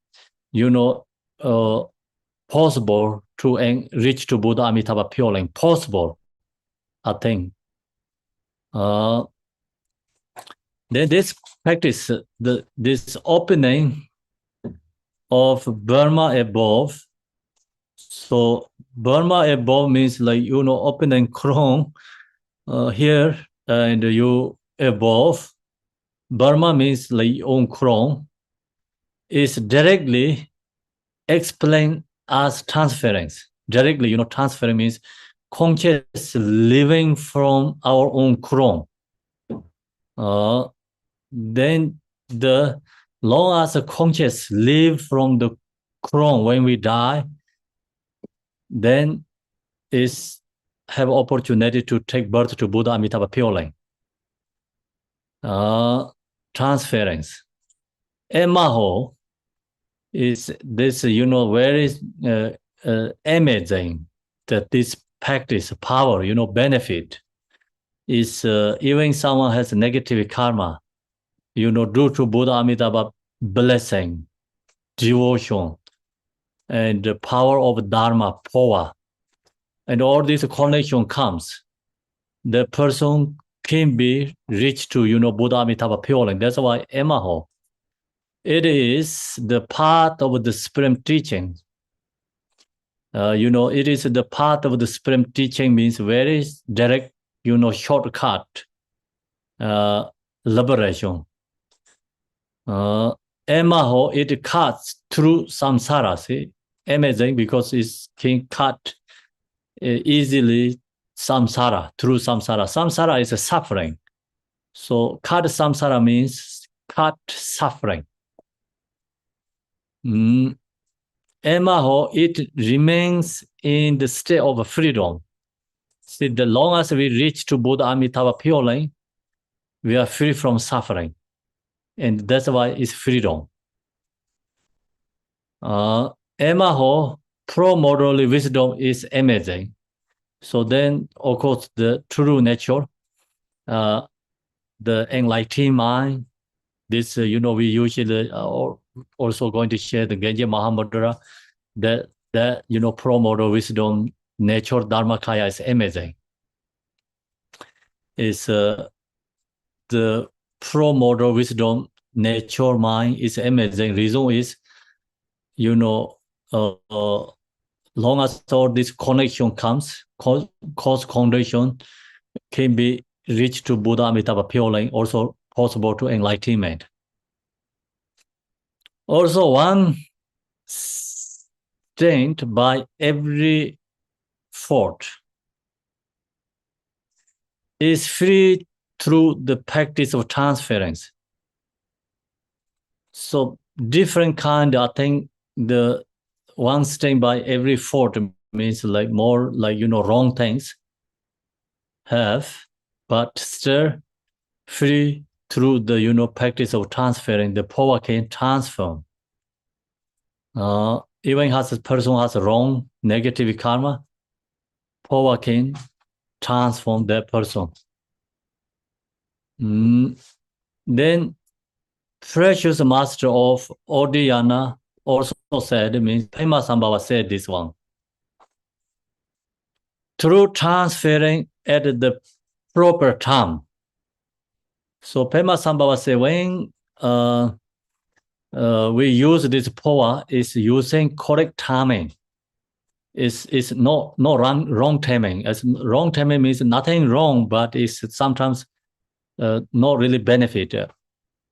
possible to reach to Buddha Amitabha purely. Possible, I think. Then this practice, this opening of Burma above. So Burma above means like, opening crown here and you above. Burma means like own crown. Is directly explained as transference. Directly, transferring means conscious living from our own crown. Then the long as the conscious live from the crown when we die, then is have opportunity to take birth to Buddha Amitabha purely. Transference. Emaho is this, very amazing that this practice power, benefit is even someone has negative karma, due to Buddha Amitabha blessing, devotion, and the power of Dharma, Phowa, and all this connection comes, the person can be reached to, Buddha Amitabha purely. That's why Emaho, it is the part of the Supreme teaching. It is the part of the Supreme teaching means very direct, shortcut, liberation. Emaho, it cuts through samsara. See, amazing because it can cut easily samsara, through samsara. Samsara is a suffering. So cut samsara means cut suffering. Emaho, it remains in the state of freedom. See, the long as we reach to Buddha Amitabha purely, we are free from suffering. And that's why it's freedom. Emaho, pro-moral wisdom is amazing. So then, of course, the true nature, the enlightened mind, this, we usually also going to share the Genji Mahamudra, that pro-moral wisdom, nature, Dharmakaya is amazing. Is the pro-moral wisdom, nature, mind is amazing. Reason is, long as all this connection comes, cause condition can be reached to Buddha Amitabha purely, also possible to enlightenment. Also, one stained by every fault is free through the practice of transference. So different kind, I think the one stained by every fault means like more like, wrong things have, but still free through the, practice of transferring, the Phowa can transform. Even as a person has wrong negative karma, Phowa can transform that person. Then precious master of Odhyana also said, means Pema Sambhava said this one. Through transferring at the proper time. So Pema Sambhava said when we use this Phowa is using correct timing. It's not wrong timing. As wrong timing means nothing wrong, but it's sometimes not really benefit.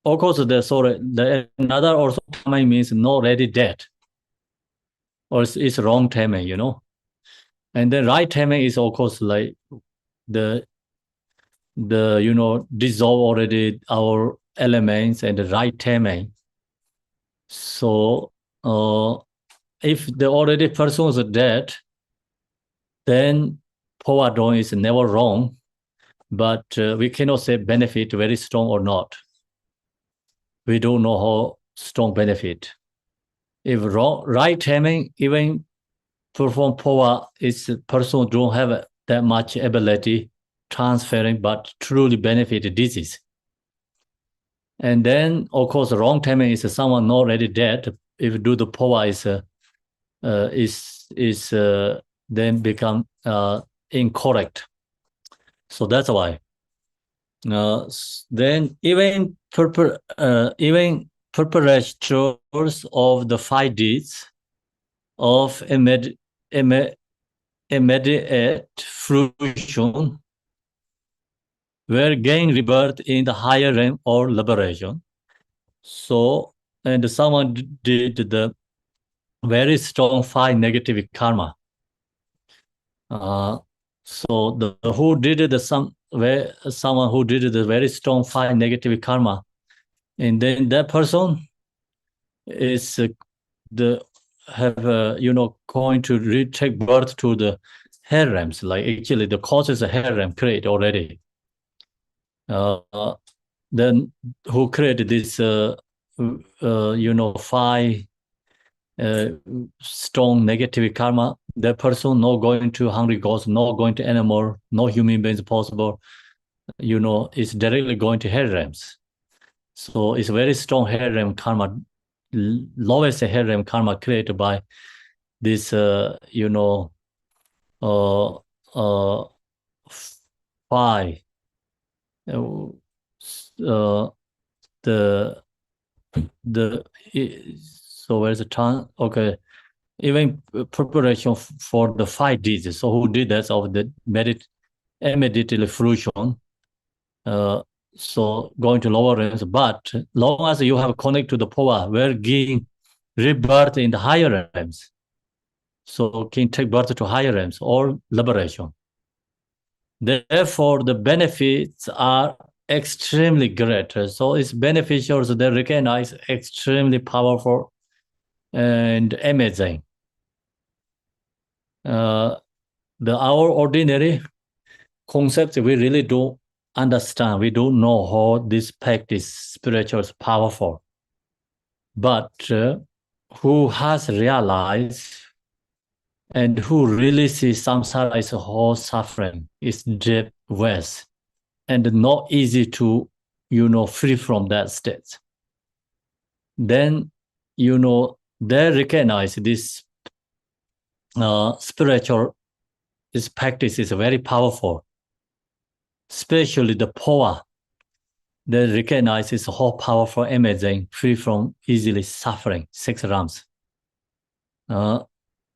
Of course, the another also timing means not ready dead, or it's wrong timing, And the right timing is of course like the dissolve already our elements and the right timing. So if the already person is dead, then Phowa dong is never wrong, but we cannot say benefit very strong or not. We don't know how strong benefit. If right timing, even perform Phowa, is person don't have that much ability transferring, but truly benefit disease. And then, of course, wrong timing is someone not already dead. If do the Phowa is then become incorrect. So that's why. Then even preparators of the 5 deeds of immediate fruition were gain rebirth in the higher realm or liberation. So, and someone did the very strong 5 negative karma. So the who did the someone who did the very strong 5 negative karma, and then that person is going to take birth to the hair realms. Like actually the causes a hair realm create already. Then who created this 5 strong negative karma, that person not going to hungry ghosts, not going to animal, no human beings possible, is directly going to hair realms. So it's very strong hair realm karma, lowest hair realm karma created by this, five, so where's the time? Okay, even preparation for the 5 deeds. So who did that of the immediately fruition? So going to lower realms, but long as you have connect to the Phowa, we're getting rebirth in the higher realms. So can take birth to higher realms or liberation. Therefore, the benefits are extremely great. So it's beneficial, so they recognize extremely powerful and amazing. Our ordinary concepts, we really don't understand. We don't know how this practice spiritual is powerful. But who has realized and who really sees samsara as a whole suffering, is deep worse and not easy to, free from that state. Then, they recognize this spiritual this practice is very powerful, especially the Phowa. They recognize it's how powerful, amazing, free from easily suffering, 6 realms.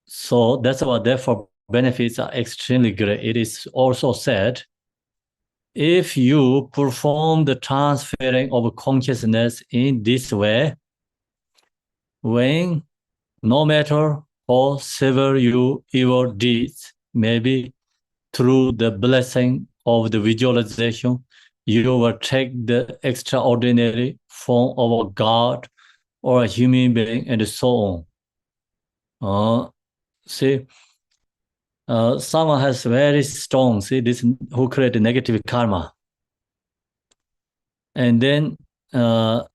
So that's why therefore benefits are extremely great. It is also said, if you perform the transferring of consciousness in this way, when no matter how severe your evil deeds may be, through the blessing of the visualization, you will take the extraordinary form of a God or a human being and so on. See, someone has very strong, see, this who create negative karma. And then no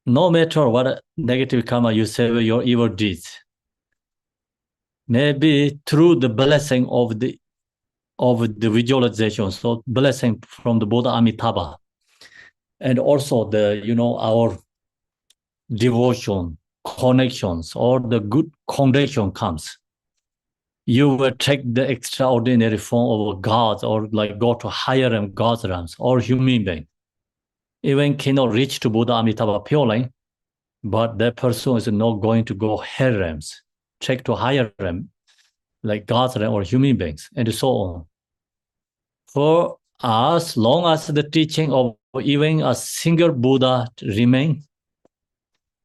matter what negative karma you save your evil deeds, maybe through the blessing of the visualization, so blessing from the Buddha Amitabha, and also the our devotion, connections, or the good connection comes, you will take the extraordinary form of gods or like go to higher and gods realms or human being. Even cannot reach to Buddha Amitabha purely, but that person is not going to go higher realms, take to higher realm, like gods realm or human beings, and so on. For as long as the teaching of even a single Buddha remain,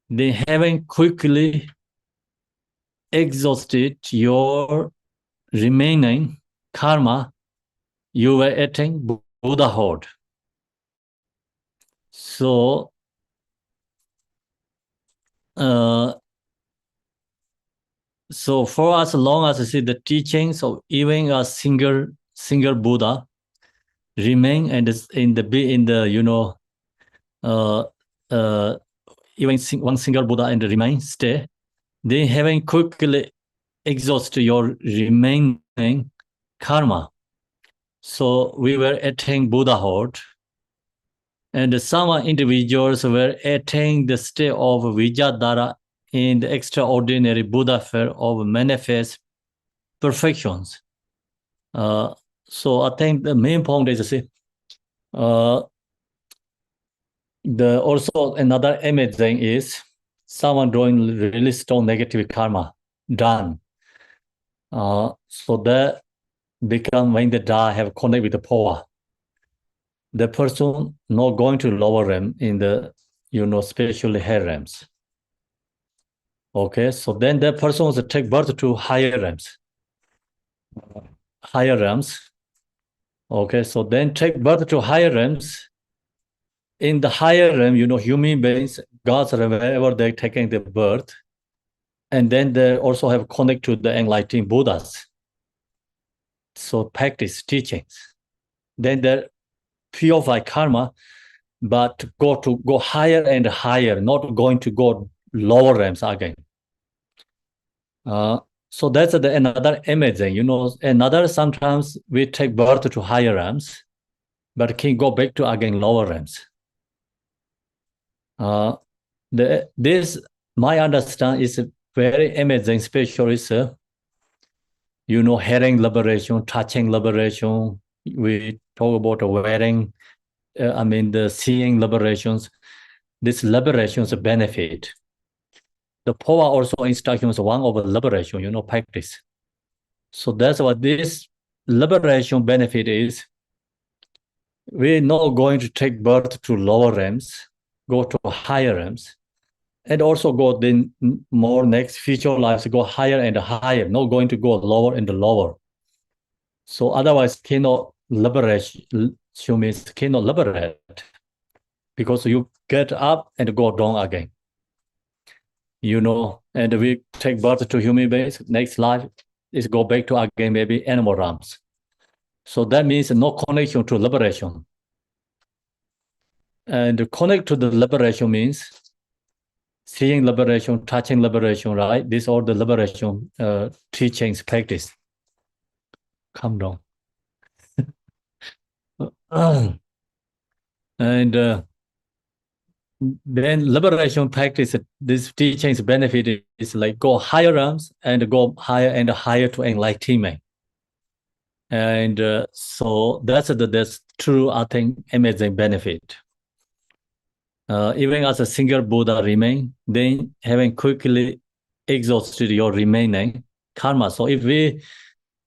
they haven't quickly exhausted your remaining karma, you will attain Buddhahood. So, so for as long as you see the teachings of even a single Buddha remain and in the even one single Buddha and remain stay, they haven't quickly exhaust your remaining karma. So we were attaining Buddhahood, and some individuals were attaining the state of Vijayadhara in the extraordinary Buddha fair of manifest perfections. So I think the main point is the also another amazing is someone doing really strong negative karma done. So that become when the die have connect with the Phowa. The person not going to lower realm in the especially higher realms. Okay, so then that person will take birth to higher realms. Higher realms. Okay, so then take birth to higher realms. In the higher realm, human beings, gods, wherever they're taking the birth, and then they also have connect to the enlightened Buddhas. So practice teachings. Then they purify karma, but go higher and higher, not going to go lower realms again. So that's another amazing, another sometimes we take birth to higher realms, but can go back to again lower realms. This, my understanding, is very amazing, especially, hearing liberation, touching liberation. We talk about wearing, the seeing liberations. This liberations benefit. The Phowa also instructions one of liberation, practice. So that's what this liberation benefit is. We're not going to take birth to lower realms, go to higher realms, and also go then more next future lives, go higher and higher, not going to go lower and lower. So otherwise cannot liberate, humans cannot liberate because you get up and go down again. And we take birth to human beings, next life is go back to again maybe animal realms. So that means no connection to liberation. And connect to the liberation means seeing liberation, touching liberation, right? These are the liberation teachings, practice. Calm down. And then liberation practice, this teachings benefit is like go higher realms and go higher and higher to enlightenment. And so that's true, I think, amazing benefit. Even as a single Buddha remain, then having quickly exhausted your remaining karma. So if we,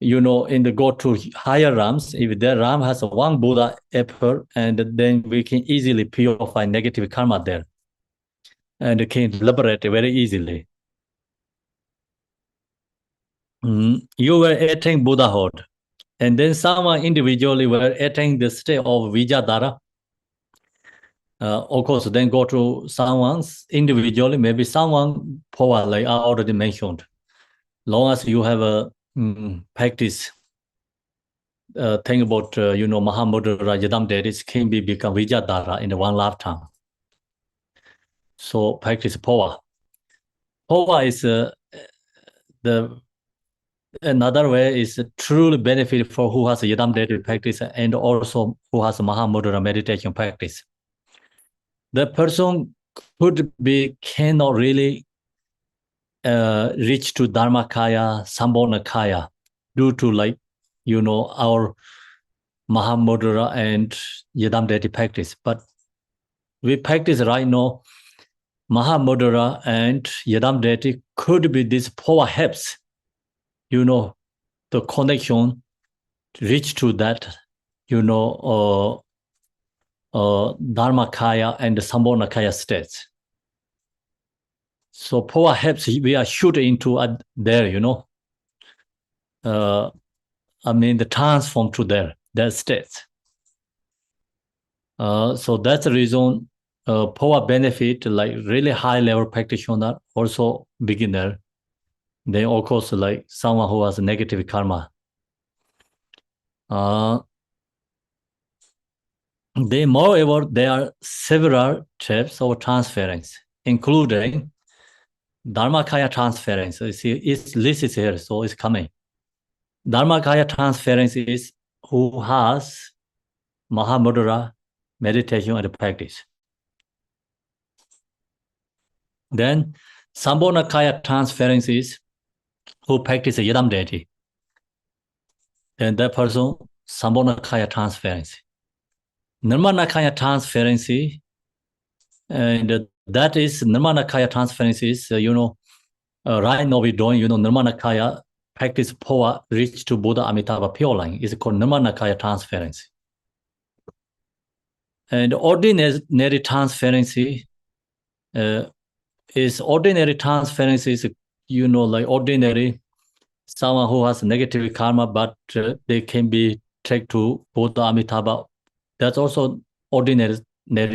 in the go to higher realms, if the realm has one Buddha appear, and then we can easily purify negative karma there. and can liberate very easily. You will attain Buddhahood, and then someone individually will attain the state of Vijayadhara. Of course, then go to someone's individually, maybe someone Phowa, like I already mentioned. Long as you have a practice, think about Mahamudra Yadam Dedis can become Vijayadhara in one lifetime. So practice Phowa. Phowa is the another way is truly benefit for who has Yadam Dedi practice and also who has Mahamudra meditation practice. The person cannot really reach to Dharmakaya, Sambonakaya due to our Mahamudra and Yadam Dedi practice. But we practice right now, Mahamudra and Yadam Dedi could be this Phowa helps, the connection to reach to that, Dharmakaya and the Sambonakaya states. So Phowa helps, we are shooting into there, the transform to their states. So that's the reason Phowa benefit like really high level practitioner, also beginner. Then of course like someone who has negative karma. Moreover, there are several types of transference, including Dharmakaya transference. You see, it's listed here, so it's coming. Dharmakaya transference is who has Mahamudra meditation and practice. Then Sambonakaya transference is who practice Yadam Deity. Then that person, Sambonakaya transference. Nirmanakaya transference, and that is Nirmanakaya transference is, right now we're doing, Nirmanakaya practice Phowa reach to Buddha Amitabha pure line is called Nirmanakaya transference. And ordinary transference is ordinary transference is, like ordinary, someone who has negative karma, but they can be taken to Buddha Amitabha. That's also ordinary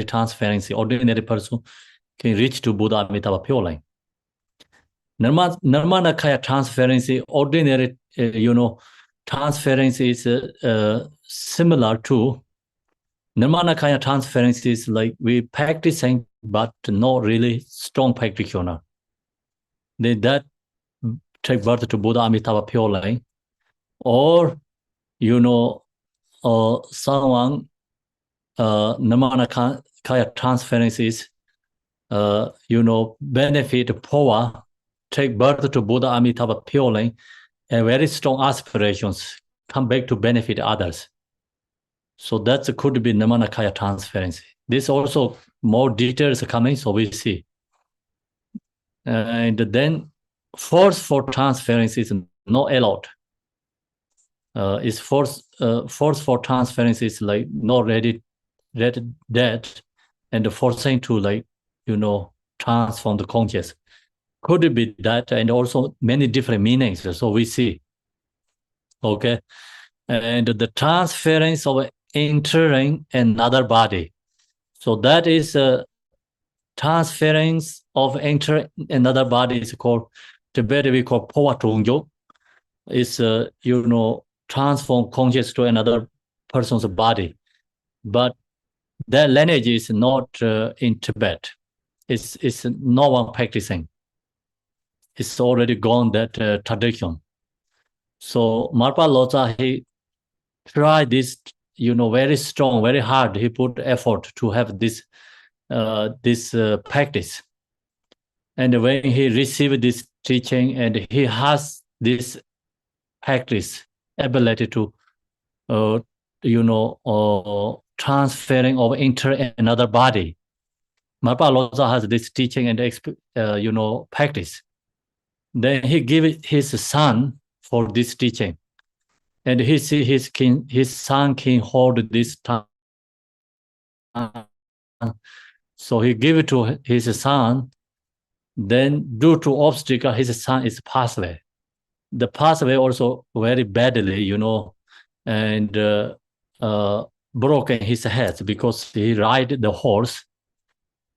transference. Ordinary person can reach to Buddha Amitabha pure line. Nirmanakaya transference, ordinary, transference is similar to Nirmanakaya transference is like we practicing, but not really strong practitioner. That take birth to Buddha Amitabha pure line, or someone Nirmanakaya transference is benefit Phowa, take birth to Buddha Amitabha pure line, and very strong aspirations come back to benefit others. So that could be Nirmanakaya transference. This also more details coming, so we see. And then forceful transference is not allowed. Is forceful transference is like not ready dead, and forcing to transform the conscious. Could be that, and also many different meanings. So we see. Okay, and the transference of entering another body. So that is a transference of entering another body is called, Tibetan we call Phowa Tungjo. Is transform conscious to another person's body, but that lineage is not in Tibet. It's no one practicing. It's already gone that tradition. So Marpa Loza, he tried this, very strong, very hard. He put effort to have this practice. And when he received this teaching, and he has this practice ability to, transferring of enter another body. Marpa Loza has this teaching and practice. Then he gave his son for this teaching, and he see his son can hold this time. So he gave it to his son. Then due to obstacle, his son is passed away. The passed away also very badly, and broken his head because he ride the horse,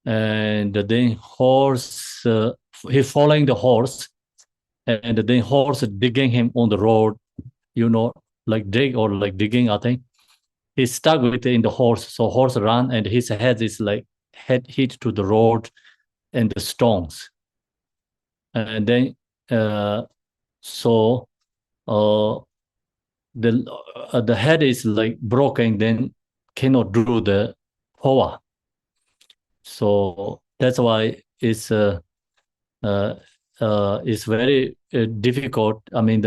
and then horse he following the horse, and then horse digging him on the road, like digging, I think. He stuck with it in the horse, so horse run, and his head is like head hit to the road and the stones. And then so the head is like broken, then cannot do the Phowa. So that's why it's very difficult. I mean,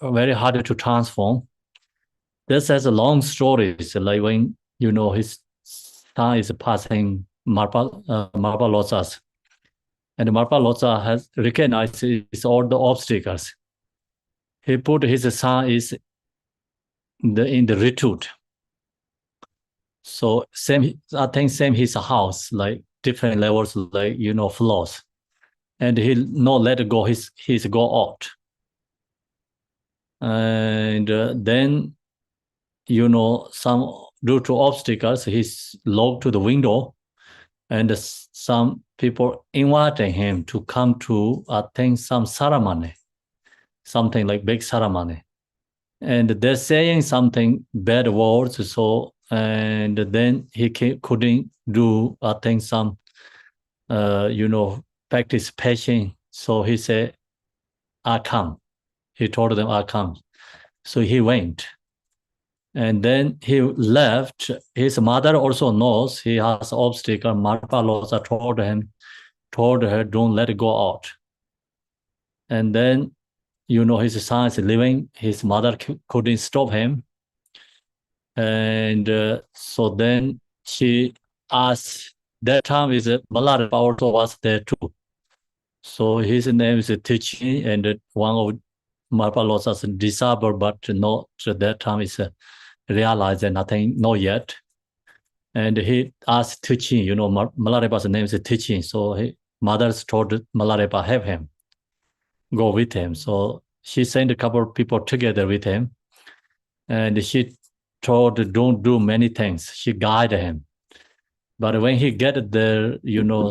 very hard to transform. This has a long story. It's like when his son is passing Marpa Losas, and Marpa Losa has recognized all the obstacles. He put his son in the retreat. So I think same his house, like different levels, like floors, and he not let go his go out, and then some due to obstacles he's locked to the window, and some people inviting him to come to, I think, some ceremony, something like big ceremony, and they're saying something bad words. So and then he couldn't do, I think, some practice patient. So he said, I come. He told them, I come. So he went. And then he left. His mother also knows he has obstacle. Marpa Losa told her, don't let it go out. And then, his son is living. His mother couldn't stop him. And so then she asked, that time is Malarepa also was there too. So his name is Tichin, and one of Marpa Losa's disciple, but not at that time is realized and nothing, not yet. And he asked Tichin, Malarepa's name is Tichin. So his mother's told Malarepa, have him, go with him. So she sent a couple of people together with him. And she told, don't do many things. She guided him. But when he get the,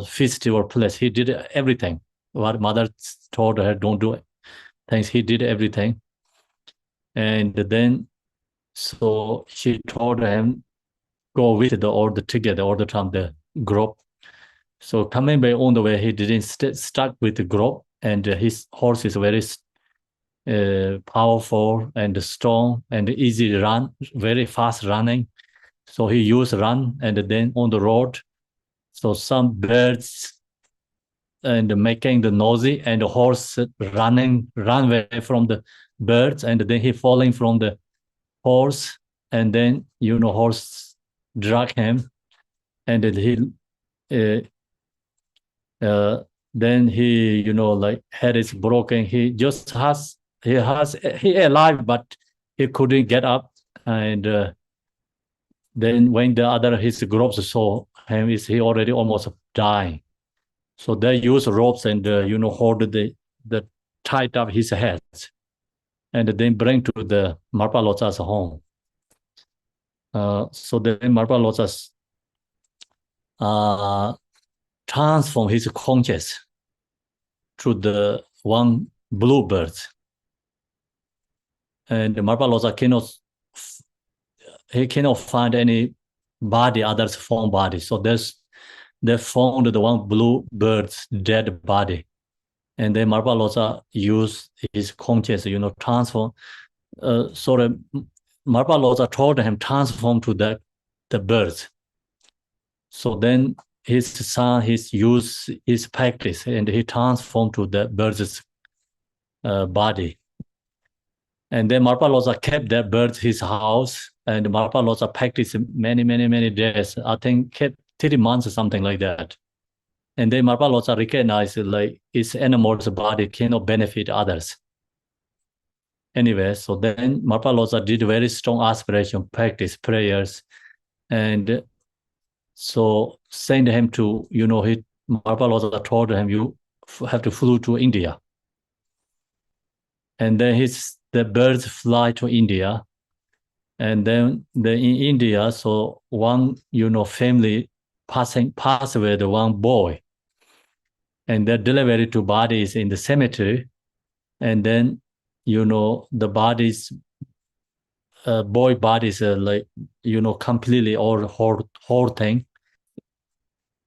festival place, he did everything. What mother told her, don't do things, he did everything. And then, so she told him, go with all the together, all the time, the group. So coming back on the way, he didn't stuck with the group, and his horse is very powerful and strong and easy to run, very fast running. So he used run, and then on the road, so some birds and making the noisy, and the horse run away from the birds, and then he falling from the horse, and then horse drag him, and then he like head is broken. He alive, but he couldn't get up, and then when the other his groups saw him, is he already almost dying. So they use ropes and hold the tied up his head, and then bring to the Marpa Losa's home. So then Marpa Losas transform his conscious to the one bluebird, and Marpa Losa cannot find any body, others form body. So they found the one blue bird's dead body, and then Marpa Losa used his conscious, transform. So Marpa Losa told him transform to the birds. So then his son, used his practice, and he transformed to the bird's body. And then Marpa Losa kept that bird his house, and Marpa Losa practiced many days. I think kept 30 months or something like that. And then Marpa Losa recognized like its animal's body cannot benefit others. Anyway, so then Marpa Losa did very strong aspiration, practice prayers, and So send him to, Marpa told him, you have to fly to India. And then the birds fly to India. And then in India, so one, family pass away the one boy. And they're delivered to bodies in the cemetery. And then, the bodies, boy bodies are like, completely all whole thing.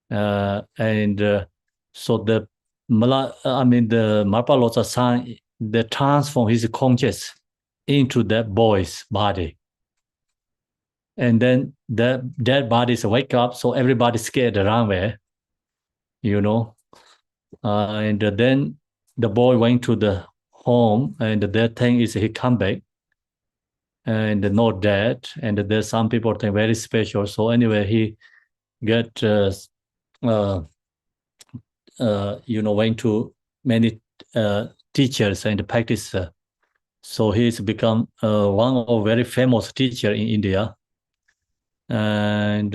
And so the Marpalosa son, they transform his conscious into that boy's body. And then the dead bodies wake up, so everybody scared around there, and then the boy went to the home, and the thing is he come back and not dead, and there's some people think very special. So anyway, he get went to many teachers and practice. So he's become one of very famous teacher in India. And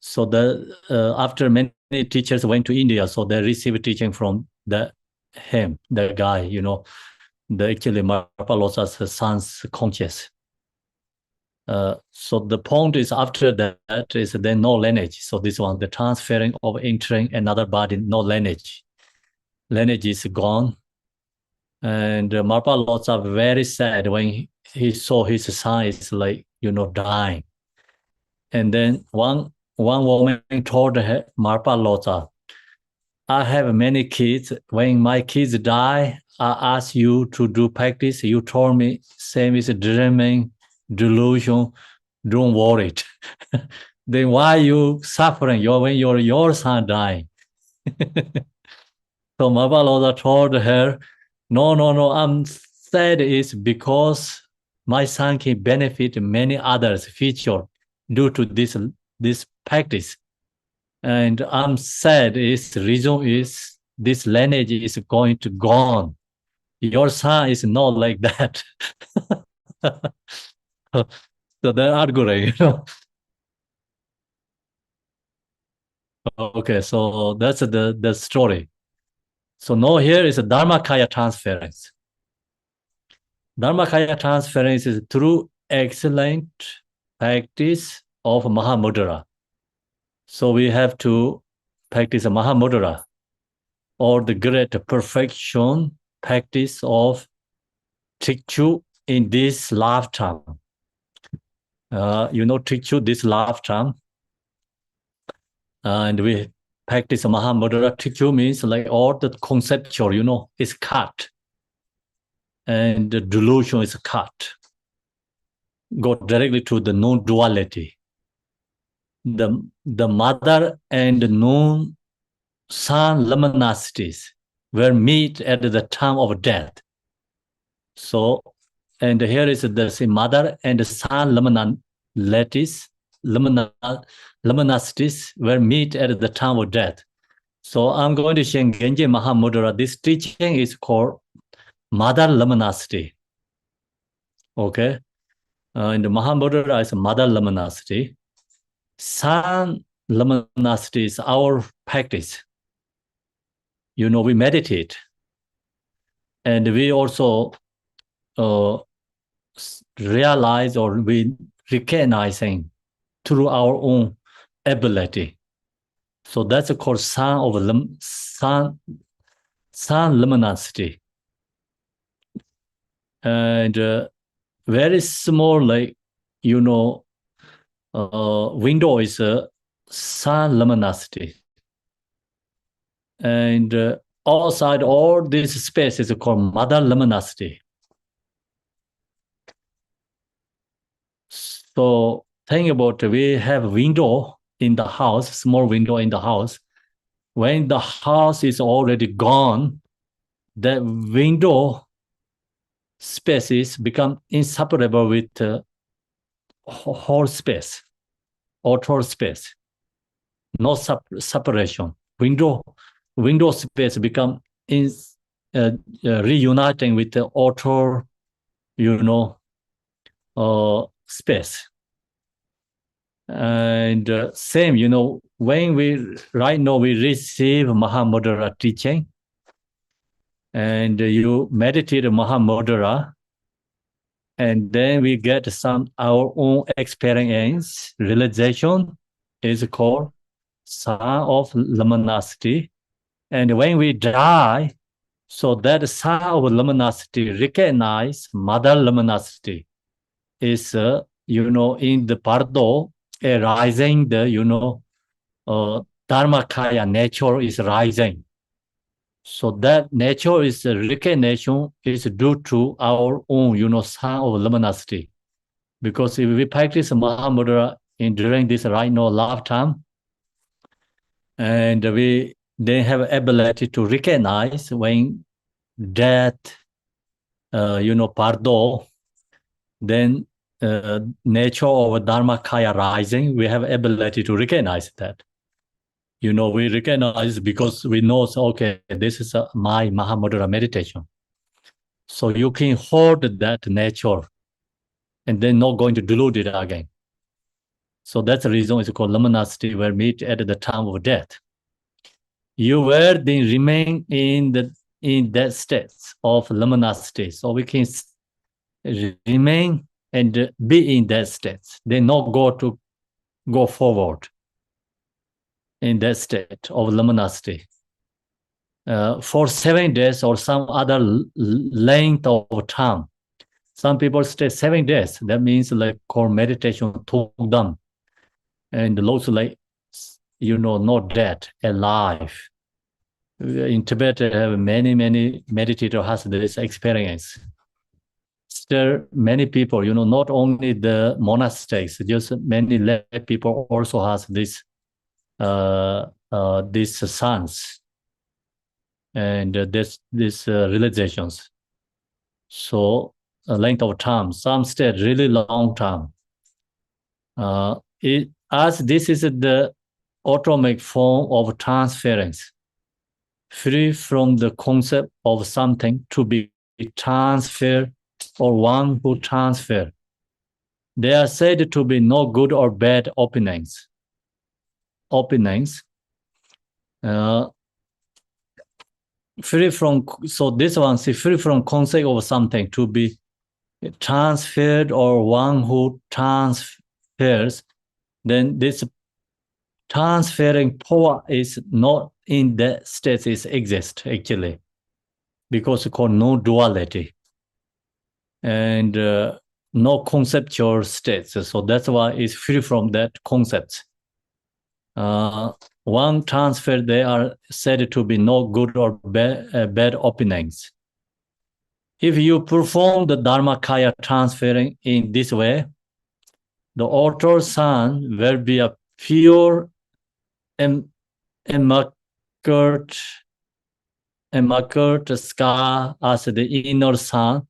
so after many teachers went to India, so they received teaching from the guy, the actually Marpalosa's son's conscious. So the point is after that is then no lineage. So this one, the transferring of entering another body, no lineage. Lineage is gone. And Marpalosa very sad when he saw his son is like, dying. And then one woman told her, Marpalosa, I have many kids. When my kids die, I ask you to do practice. You told me same is dreaming, delusion. Don't worry. Then why you suffering? When your son dying? So Marpalosa told her, no. I'm sad is because my son can benefit many others future due to this practice. And I'm sad is the reason is this lineage is going to gone. Your son is not like that. So they're arguing, Okay, so that's the story. So now here is a Dharmakaya transference. Dharmakaya transference is through excellent practice of Mahamudra. So we have to practice a Mahamudra, or the great perfection practice of Tikchu in this lifetime. Tikchu, this lifetime. And we practice Mahamudra. Tikchu means like all the conceptual, is cut. And the delusion is cut. Go directly to the non-duality. The mother and non-son luminosities were meet at the time of death. So, and here is the mother and son luminosities were meet at the time of death. So I'm going to share Genji Mahamudra. This teaching is called Mother Luminosity. Okay. And Mahamudra is Mother Luminosity. Son Luminosity is our practice. We meditate. And we also realize, or we recognizing through our own ability. So that's called son luminosity. And very small, like, window is sun luminosity. And outside all this space is called mother luminosity. So think about, we have window in the house, small window in the house. When the house is already gone, the window spaces become inseparable with whole space, outer space. No separation. Window space become reuniting with the outer, space. And same, when right now we receive Mahamudra teaching, and you meditate Mahamudra, and then we get our own experience. Realization is called sign of luminosity. And when we die, so that sign of luminosity recognize mother luminosity is, in the Pardo, rising the, Dharmakaya nature is rising. So that nature is recognition is due to our own, sign of luminosity. Because if we practice Mahamudra during this right now lifetime, and we then have ability to recognize when death, pardo, then nature of Dharmakaya rising, we have ability to recognize that. We recognize because we know, okay, this is my Mahamudra meditation. So you can hold that nature and then not going to dilute it again. So that's the reason it's called luminosity, where meet at the time of death. You will then remain in that state of luminosity. So we can remain and be in that state, then not go forward in that state of luminosity. For 7 days or some other length of time. Some people stay 7 days. That means like core meditation took them. And those like, not dead, alive. In Tibet, many meditators has this experience. Still, many people, not only the monastics, just many lay people also has this these sons and this realizations. So a length of time, some stay really long time. As this is the automatic form of transference, free from the concept of something to be transferred or one who transfer. There are said to be no good or bad openings. Free from, so this one, see, free from concept of something to be transferred or one who transfers, then this transferring power is not in the state it exists actually, because it's called no duality and no conceptual states. So that's why it's free from that concept. One transfer, they are said to be no good or bad openings. If you perform the Dharmakaya transferring in this way, the author son will be a pure immaculate scar as the inner sun.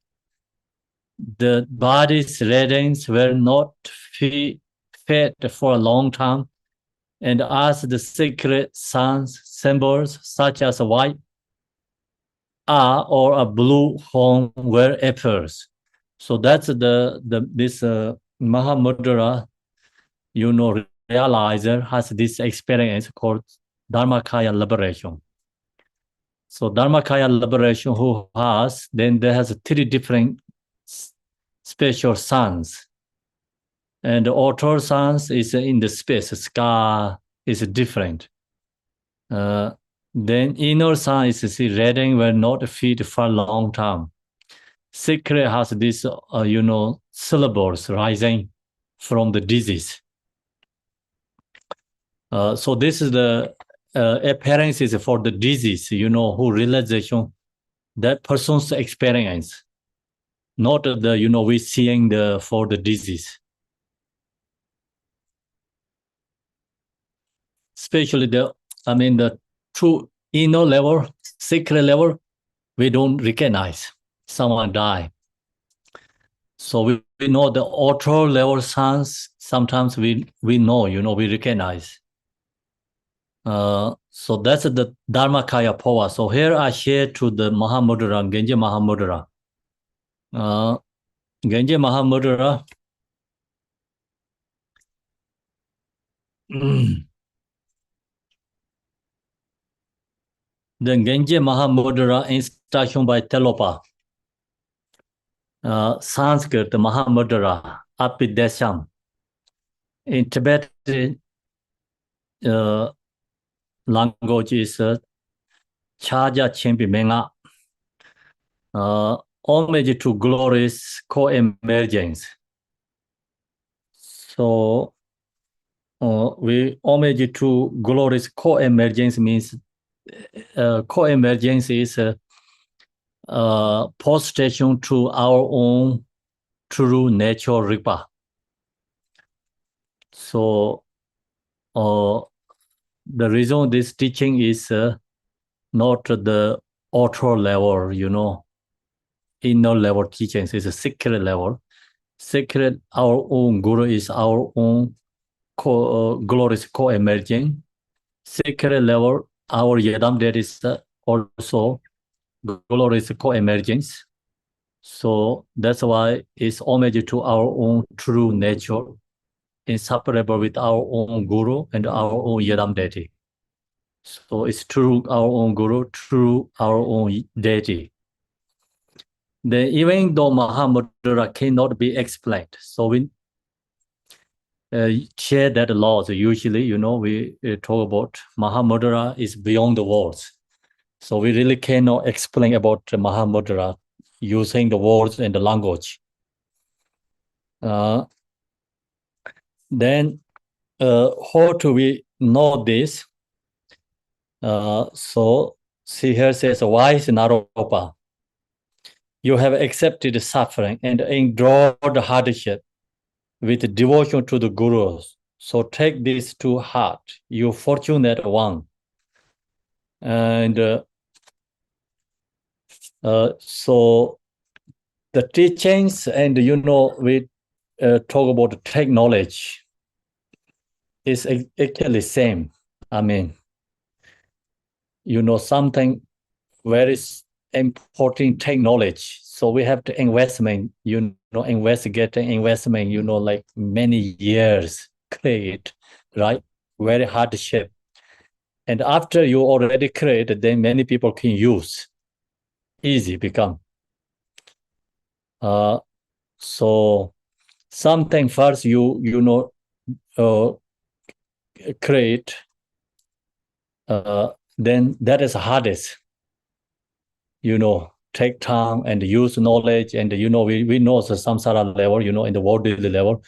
The body's radiance will not fade for a long time, and as the sacred sun's symbols such as a white or a blue horn will appears. So that's this Mahamudra, realizer has this experience called Dharmakaya liberation. So Dharmakaya liberation who has, then there has 3 different special suns. And the author suns is in the space, scar is different. Then inner sun is reading will not feed for a long time. Secret has this, syllables rising from the disease. So this is the appearances for the disease, who realization, that person's experience, not the, we seeing for the disease. Especially the true inner level, secret level, we don't recognize someone die. So we know the author level signs, sometimes we know, we recognize. So that's the Dharmakaya Phowa. So here I share to the Mahamudra, Genji Mahamudra. Genji Mahamudra The Genji Mahamudra instruction by Telopa. Sanskrit Mahamudra Apidesham. In Tibetan language is Chaja Chimpi Menga. Homage to glorious co-emergence. So we homage to glorious co-emergence means co-emergence is post-station to our own true nature Ripa. So the reason this teaching is not the author level, inner level teachings, is a secret level. Secret, our own guru is our own glorious co-emerging. Secret level, our Yadam, that is also glorious co-emergence. So that's why it's homage to our own true nature, inseparable with our own guru and our own Yadam deity. So it's true our own guru, true our own deity. Then even though Mahamudra cannot be explained, so we share that laws. Usually, we talk about Mahamudra is beyond the words. So we really cannot explain about Mahamudra using the words and the language. Then how do we know this? So see here says, wise Naropa, you have accepted suffering and endured hardship with devotion to the gurus. So take this to heart, you fortunate one. And so the teachings and, we talk about technology is actually same. I mean, something very important technology. So we have to investment, investment, like many years create, right? Very hardship. And after you already create, then many people can use. Easy become. So something first you create, then that is hardest. Take time and use knowledge, and we know the samsara level, in the worldly level,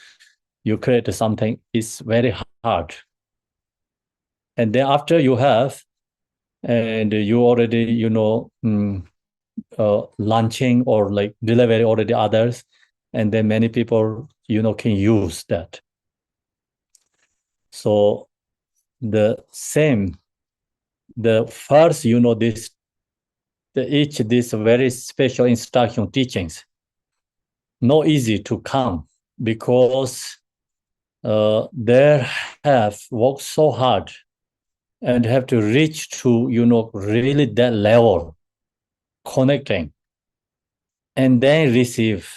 you create something is very hard. And then after you have, and you already, launching or like delivery already others, and then many people, can use that. So the first, this very special instruction teachings, not easy to come, because they have worked so hard and have to reach to, really that level, connecting, and then receive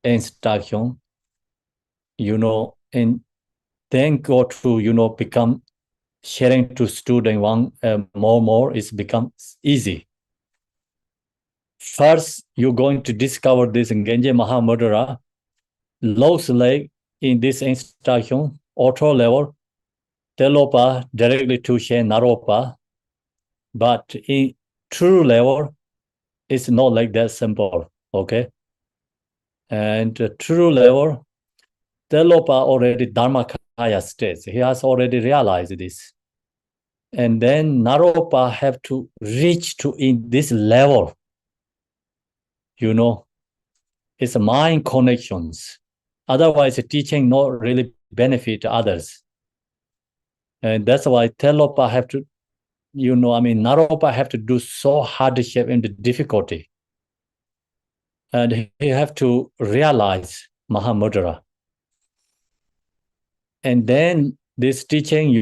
instruction, and then go to, become sharing to student one more, it's become easy. First, you're going to discover this Genji Mahamudra, looks like in this instruction, auto level, Telopa directly to Shen Naropa, but in true level, it's not like that simple, okay? And true level, Telopa already Dharmakaya states, he has already realized this. And then Naropa have to reach to in this level, it's mind connections. Otherwise, teaching not really benefit others. And that's why Telopa have to, Naropa have to do so hardship and difficulty. And he have to realize Mahamudra. And then this teaching,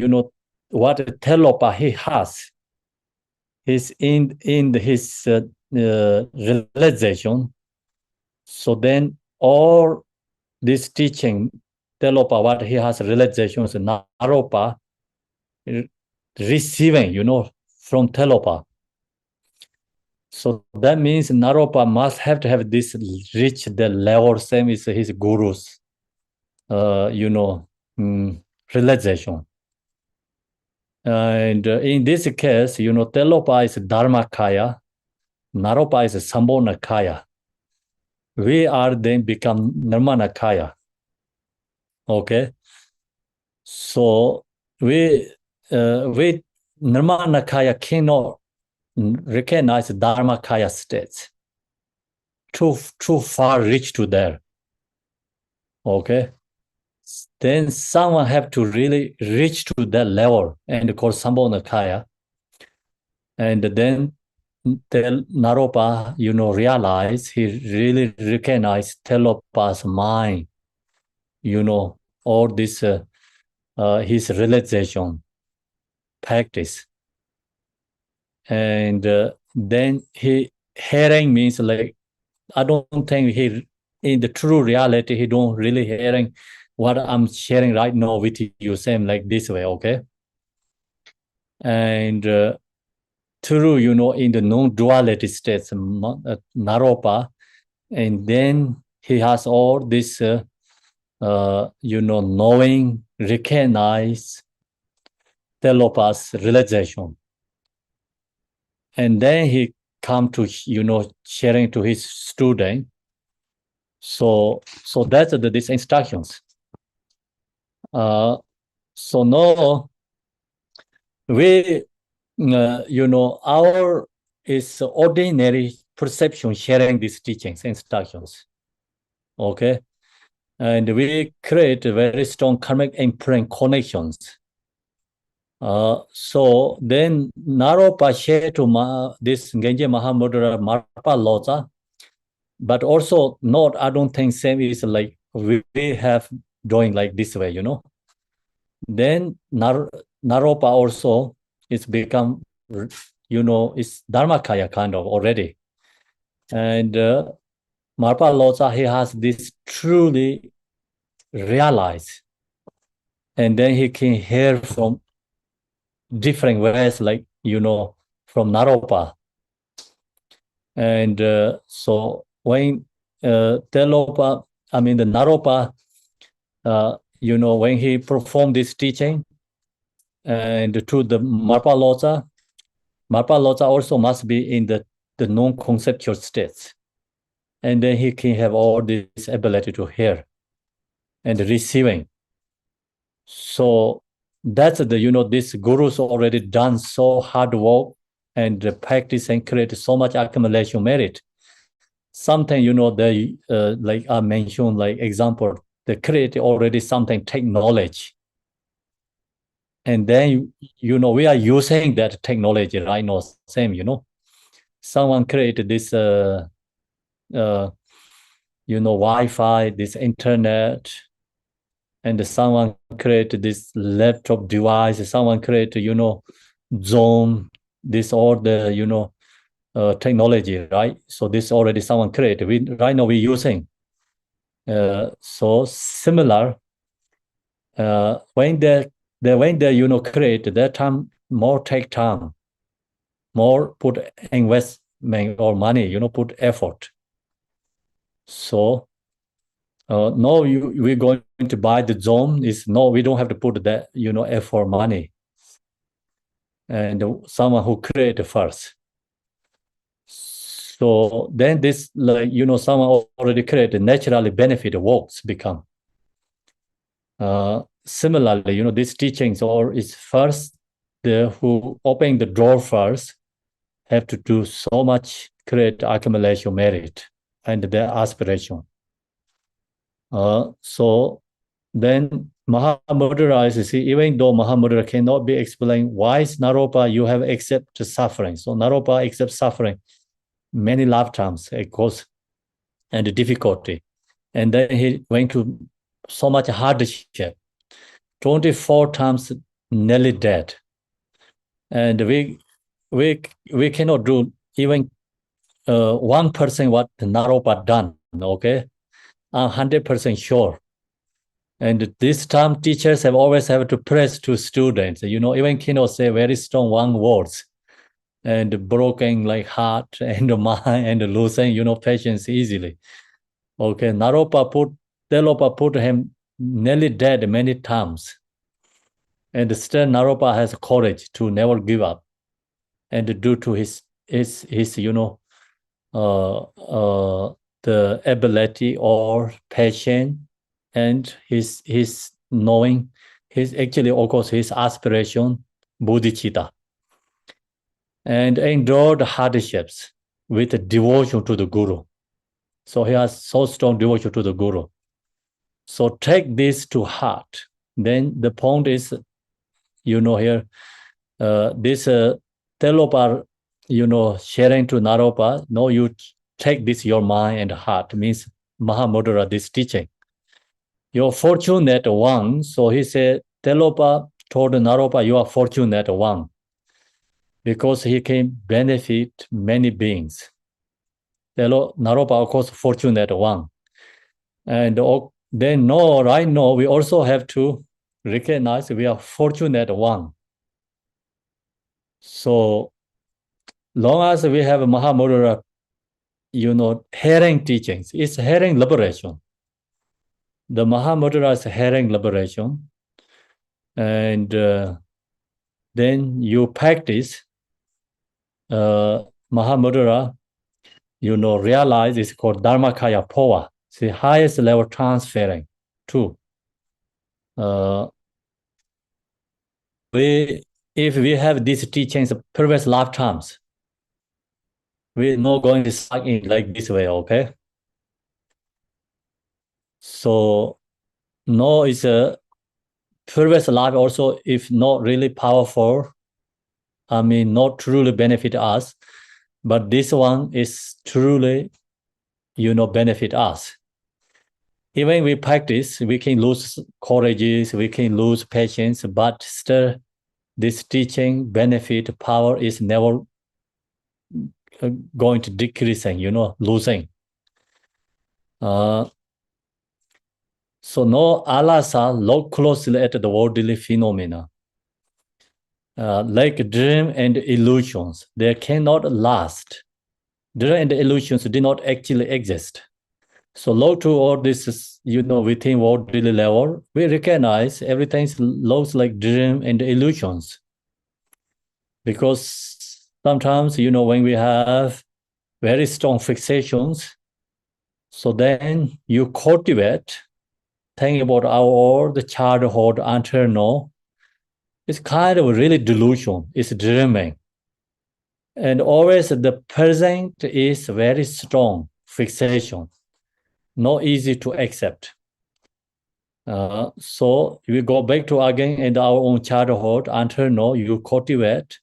what Telopa he has, is in his realization. So then all this teaching Telopa, what he has realization is Naropa receiving, from Telopa. So that means Naropa must have to have this reach the level same as his guru's, realization. And in this case, Telopa is Dharmakaya, Naropa is Sambonakaya. We are then become Nirmanakaya. Okay. So we Nirmanakaya cannot recognize Dharmakaya states. Too far reach to there. Okay. Then someone have to really reach to that level and call Sambonakaya. And then Naropa, realize he really recognized Telopa's mind, all this his realization practice. And then he hearing means like, I don't think he, in the true reality, he don't really hearing what I'm sharing right now with you, same like this way, okay? And true, in the non-duality states, Naropa, and then he has all this, knowing, recognize Telopa's realization. And then he come to, sharing to his student. So that's these instructions. So now we, our is ordinary perception sharing these teachings, instructions. Okay. And we create very strong karmic imprint connections. So then Naropa share to this Genji Mahamudra Marpa Loza, but also not, I don't think same is like we have doing like this way, Then Naropa also it's become, it's Dharmakaya kind of already. And Marpa Loza, he has this truly realized. And then he can hear from different ways, like, from Naropa. And so when the Naropa, when he performed this teaching and to the Marpa Loza also must be in the non-conceptual states. And then he can have all this ability to hear and receiving. So that's this guru's already done so hard work and practice and create so much accumulation merit. Something, they like I mentioned, like example, they create already something, take knowledge. And then, we are using that technology right now, same, someone created this, Wi-Fi, this internet, and someone created this laptop device, someone created, Zoom, this all the, technology, right? So this already someone created. Right now we're using. So similar, when they create, that time more take time, more put investment or money, put effort. So no, we're going to buy the zone. Is no, we don't have to put that, effort money. And someone who created first. So then this, like, someone already created, naturally benefit works become. Similarly, these teachings or is first, the who open the door first have to do so much create accumulation merit and their aspiration. So then Mahamudra is, even though Mahamudra cannot be explained, why is Naropa you have accepted suffering? So Naropa accepts suffering many lifetimes, of course, and the difficulty. And then he went to so much hardship, 24 times nearly dead. And we cannot do even 1% what Naropa done, okay? I'm 100% sure. And this time teachers have always have to press to students. Even Kino say very strong one words and broken like heart and mind and losing, patience easily. Okay, Telopa put him nearly dead many times. And still Naropa has courage to never give up. And due to his the ability or passion and his knowing, his actually of course his aspiration, bodhicitta, and endured hardships with devotion to the guru. So he has so strong devotion to the guru. So take this to heart. Then the point is, here, this Telopa, sharing to Naropa, no, you take this your mind and heart, means Mahamudra, this teaching. You're fortunate one. So he said, Telopa told Naropa, you are fortunate one, because he can benefit many beings. Naropa, of course, fortunate one. And then right now, we also have to recognize we are fortunate one. So long as we have Mahamudra, hearing teachings, it's hearing liberation. The Mahamudra is hearing liberation. And then you practice Mahamudra, realize it's called Dharmakaya Phowa. It's the highest level transferring too. If we have these teachings previous lifetimes, we're not going to suck in like this way, okay? So no, it's a previous life also, if not really powerful, not truly benefit us, but this one is truly, benefit us. Even we practice, we can lose courage, we can lose patience, but still this teaching benefit power is never going to decreasing, losing. So no alasa look closely at the worldly phenomena. Like dream and illusions, they cannot last. Dream and illusions do not actually exist. So low to all this is, within worldly level, we recognize everything looks like dream and illusions. Because sometimes, when we have very strong fixations, so then you cultivate, think about our old childhood until now, it's kind of really delusion, it's dreaming. And always the present is very strong fixation, not easy to accept. So we go back to again in our own childhood until now, you cultivate,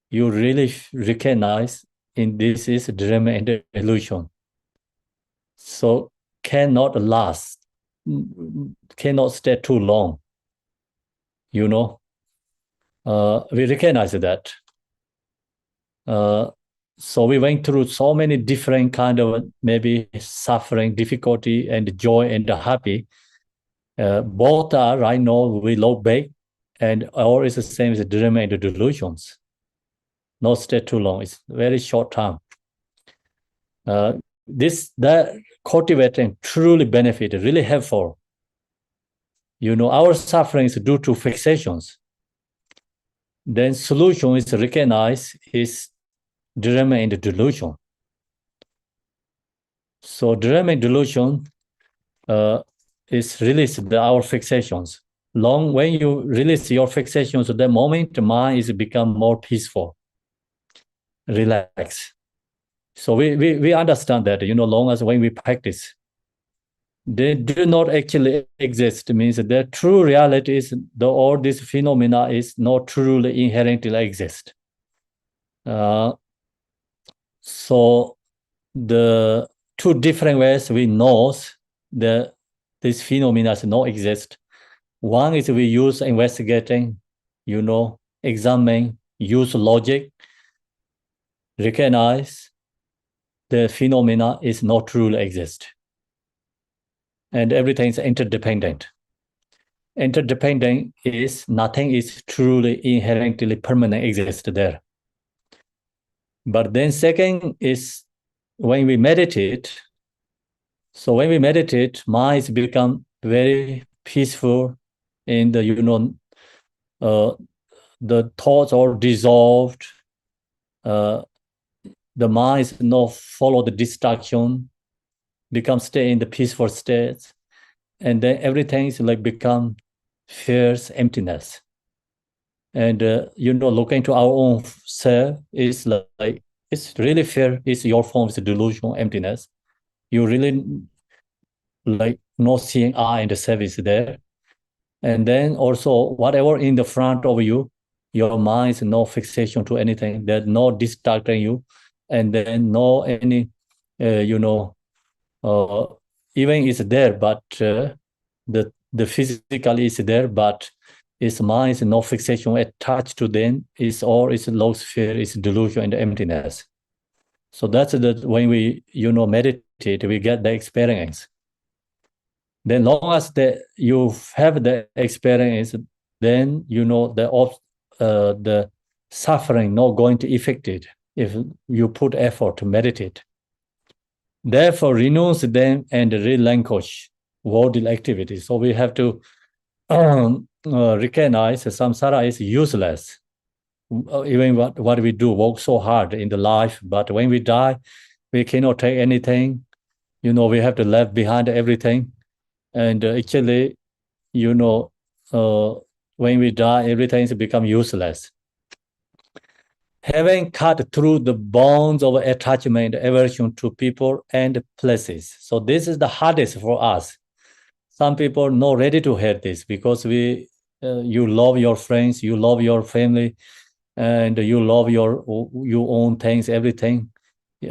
you really recognize in this is dream and illusion. So cannot last, cannot stay too long. We recognize that. So we went through so many different kind of maybe suffering, difficulty, and joy and happy. Both are right now we look back, and all is the same as dream and delusions. Not stay too long. It's very short time. That cultivating truly benefit, really helpful. Our suffering is due to fixations. Then solution is recognize is dream and delusion. So dream and delusion is release our fixations. When you release your fixations, the moment the mind is become more peaceful, relax. So we understand that, long as when we practice, they do not actually exist. It means the true reality is all this phenomena is not truly inherently exist. So the two different ways we know this phenomena does not exist. One is we use investigating, examine, use logic, recognize the phenomena is not truly exist. And everything is interdependent. interdependent is nothing is truly inherently permanent exist there. But then second is when we meditate. So when we meditate, minds become very peaceful, and the thoughts are dissolved. The mind is not follow the distraction, become stay in the peaceful state, and then everything is like become fierce emptiness. And looking to our own self is like it's really fear. It's your form is delusional emptiness. You really like not seeing I and the self is there. And then also whatever in the front of you, your mind is no fixation to anything. There's no distracting you, and then no any, uh, even is there, but the physical is there, but its mind is no fixation attached to them. Is all its low sphere is delusion and emptiness. So that's the when we meditate, we get the experience. Then long as you have the experience, then the suffering not going to affect it if you put effort to meditate. Therefore, renounce them and relinquish worldly activities. So we have to recognize samsara is useless. Even what we do, work so hard in the life, but when we die, we cannot take anything. We have to leave behind everything. And actually, when we die, everything has become useless. Having cut through the bonds of attachment, aversion to people and places. So this is the hardest for us. Some people are not ready to hear this because you love your friends, you love your family, and you love your own things, everything.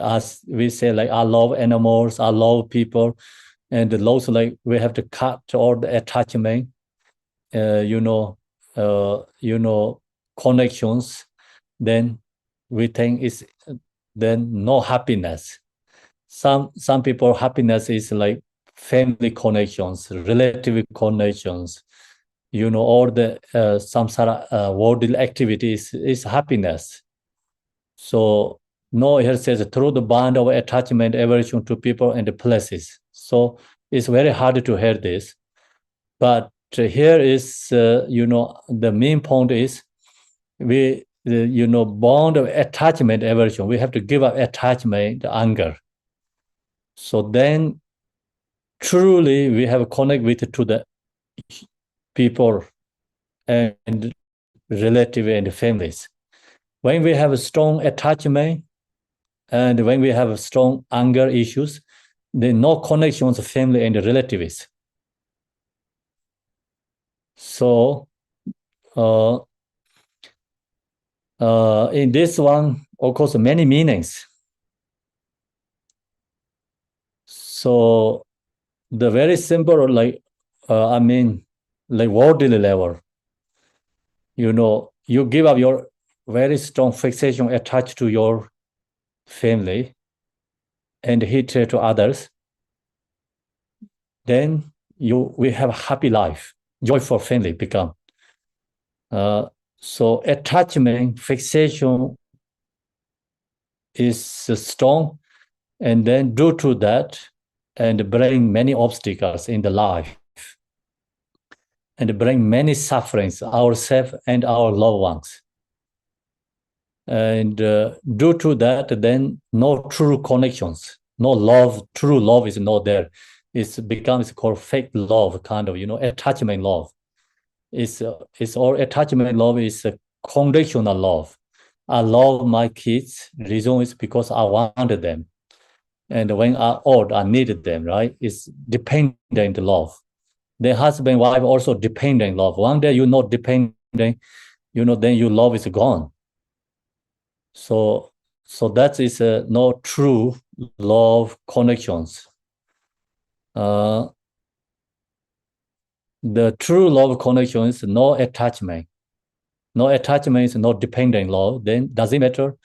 As we say, like I love animals, I love people, and also like we have to cut all the attachment, connections. Then we think it's then no happiness. Some people happiness is like family connections, relative connections, all the samsara worldly activities is happiness. So no, here says through the bond of attachment, aversion to people and places. So it's very hard to hear this, but here is the main point is we bond of attachment, aversion. We have to give up attachment, anger. So then truly we have a connect with to the people and relative and families. When we have a strong attachment and when we have strong anger issues, then no connections of family and relatives. So in this one, of course, many meanings. So the very simple, like worldly level, you give up your very strong fixation attached to your family and hatred to others, then we have a happy life, joyful family become. So attachment, fixation is strong, and then due to that, and bring many obstacles in the life, and bring many sufferings, ourselves and our loved ones. And due to that, then no true connections, no love, true love is not there. It becomes called fake love, kind of, attachment love. It's all attachment love is a conditional love. I love my kids. Reason is because I wanted them. And when I old, I needed them, right? It's dependent love. The husband, wife also dependent love. One day you're not dependent, then your love is gone. So that is no true love connections. The true love connection is no attachment. No attachment is not dependent love. Then doesn't matter,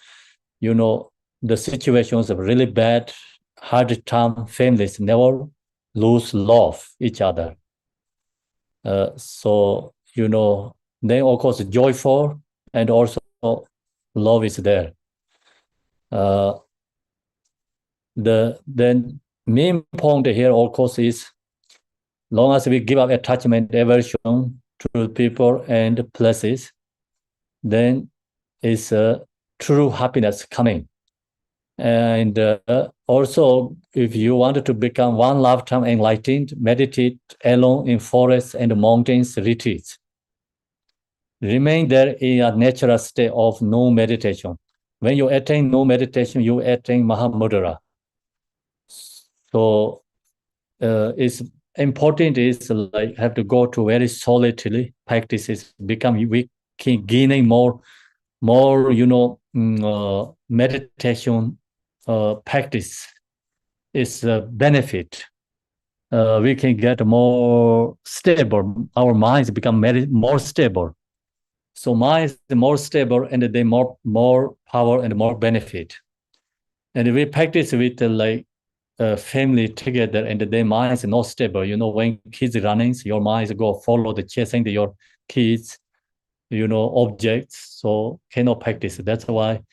the situations are really bad, hard time, families never lose love each other. So, then of course joyful and also love is there. The main point here, of course, is long as we give up attachment, aversion to people and places, then is true happiness coming. And also, if you wanted to become one lifetime enlightened, meditate alone in forests and mountains retreats. Remain there in a natural state of no meditation. When you attain no meditation, you attain Mahamudra. So it's important is like have to go to very solitary practices, become we gaining more meditation practice is a benefit. We can get more stable. Our minds become more stable. So mind is more stable and they more power and more benefit. And we practice with family together and their mind is not stable. When kids running, your mind is go follow the chasing your kids, objects. So cannot practice. That's why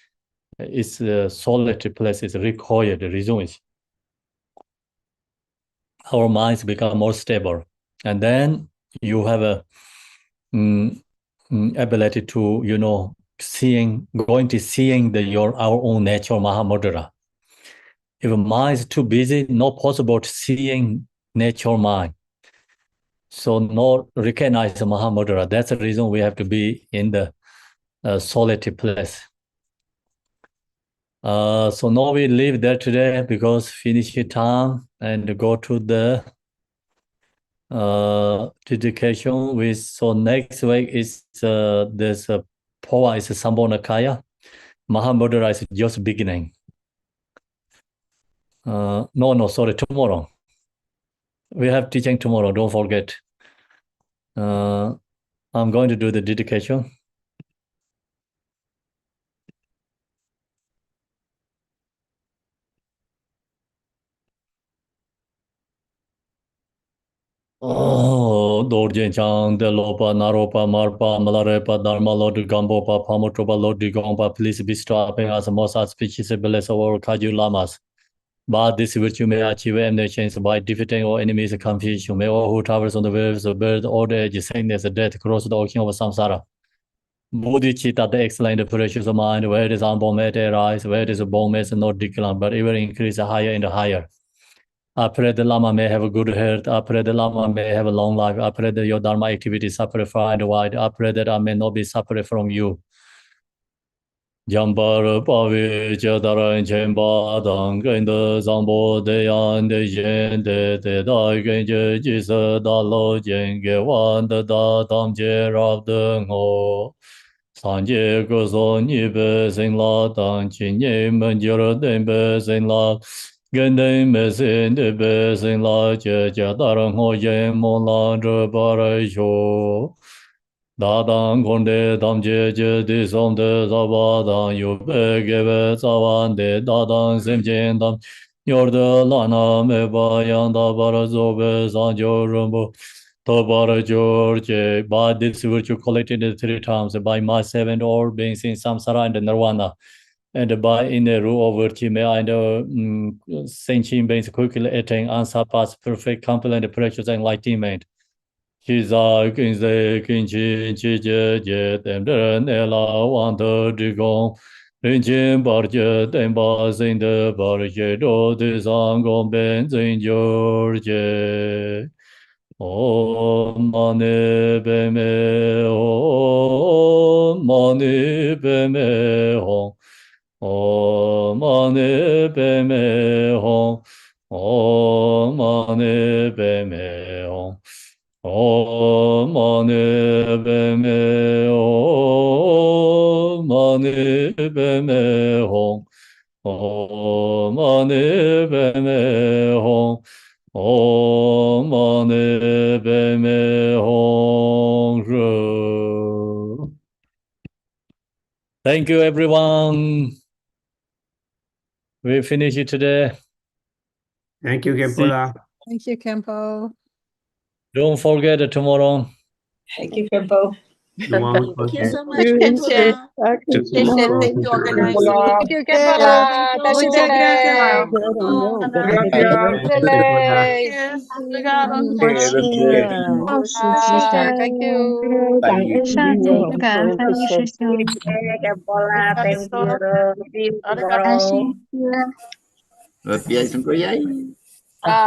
it's solitary place is required. The reason is our minds become more stable, and then you have a ability to going to seeing our own nature Mahamudra. If mind is too busy, not possible to seeing nature mind. So not recognize Mahamudra. That's the reason we have to be in the solitary place. So now we leave there today because finish your time and go to the dedication with. So next week is this Phowa is Sambonakaya. Mahamudra is just beginning. Sorry, tomorrow. We have teaching tomorrow, don't forget. I'm going to do the dedication. Dorjen Chang, Delopa, Naropa, Marpa, Malarepa, Dharma, Lord Gambopa, Pamotropa, Lord Gompa, please be stopping as most species bless our Kaju Lamas. But this virtue may achieve nations by defeating all enemies confusion. May all who travels on the waves of birth, old age, sickness, death, cross the ocean of samsara. Bodhicitta, the excellent precious mind, where it is unborn may arise, where it is born may not decline, but even increase higher and higher. I pray the Lama may have a good health. I pray the Lama may have a long life. I pray that your Dharma activities suffer far and wide. I pray that I may not be suffering from you. Jambar Pavi Chadaran Chemba Dang the Zambo Deyan de Jen de Dai Genje Jisa Dalo Jenge Wan the Da Dam Je Rab de Ngo Sanje Gozo Nibe Sing La Dang Chin Ye Menjura Dembe Sing La Genden Mesin de Be Sing La Je Jadaran Ho Yen Mon La Dre Bare Sho Dadang Konde Damje Je Di Som De Zaba Dang Yu Be Gebe Zawan De Dadang Sim Jen Dam Yorda Lana Me Ba Yang Da Bara Zobe Zanjo Rumbo To Bara George. By this virtue collected 3 times by myself and all beings in samsara and nirvana. And by in the rule of virtue may I know sentient beings quickly attain unsurpassed perfect complete and precious enlightenment. Shiza Kinse Kinchi Chije Je Temdre Nela Wanta Digong Rinchen Barje Temba Sinde Barje Do Tisangong Ben Zin George Om Mani Beme Om Mani Beme Hong Om Mani Beme Hong Om Mani Beme Hong Om Mani Beme Om Mani Beme Hong Om Mani Beme Hong Om Mani Beme Hong. Thank you, everyone. We finish it today. Thank you, Khenpo. Thank you, Khenpo. Don't forget tomorrow. Thank you, Khenpo. Thank you so much, Thank Khenpo. you, organizing. Thank you, Khenpo. Muchas gracias, Tashidele. Khenpo. Tashidele. Thank you. Arigato. Rồi bây giờ chúng tôi ấy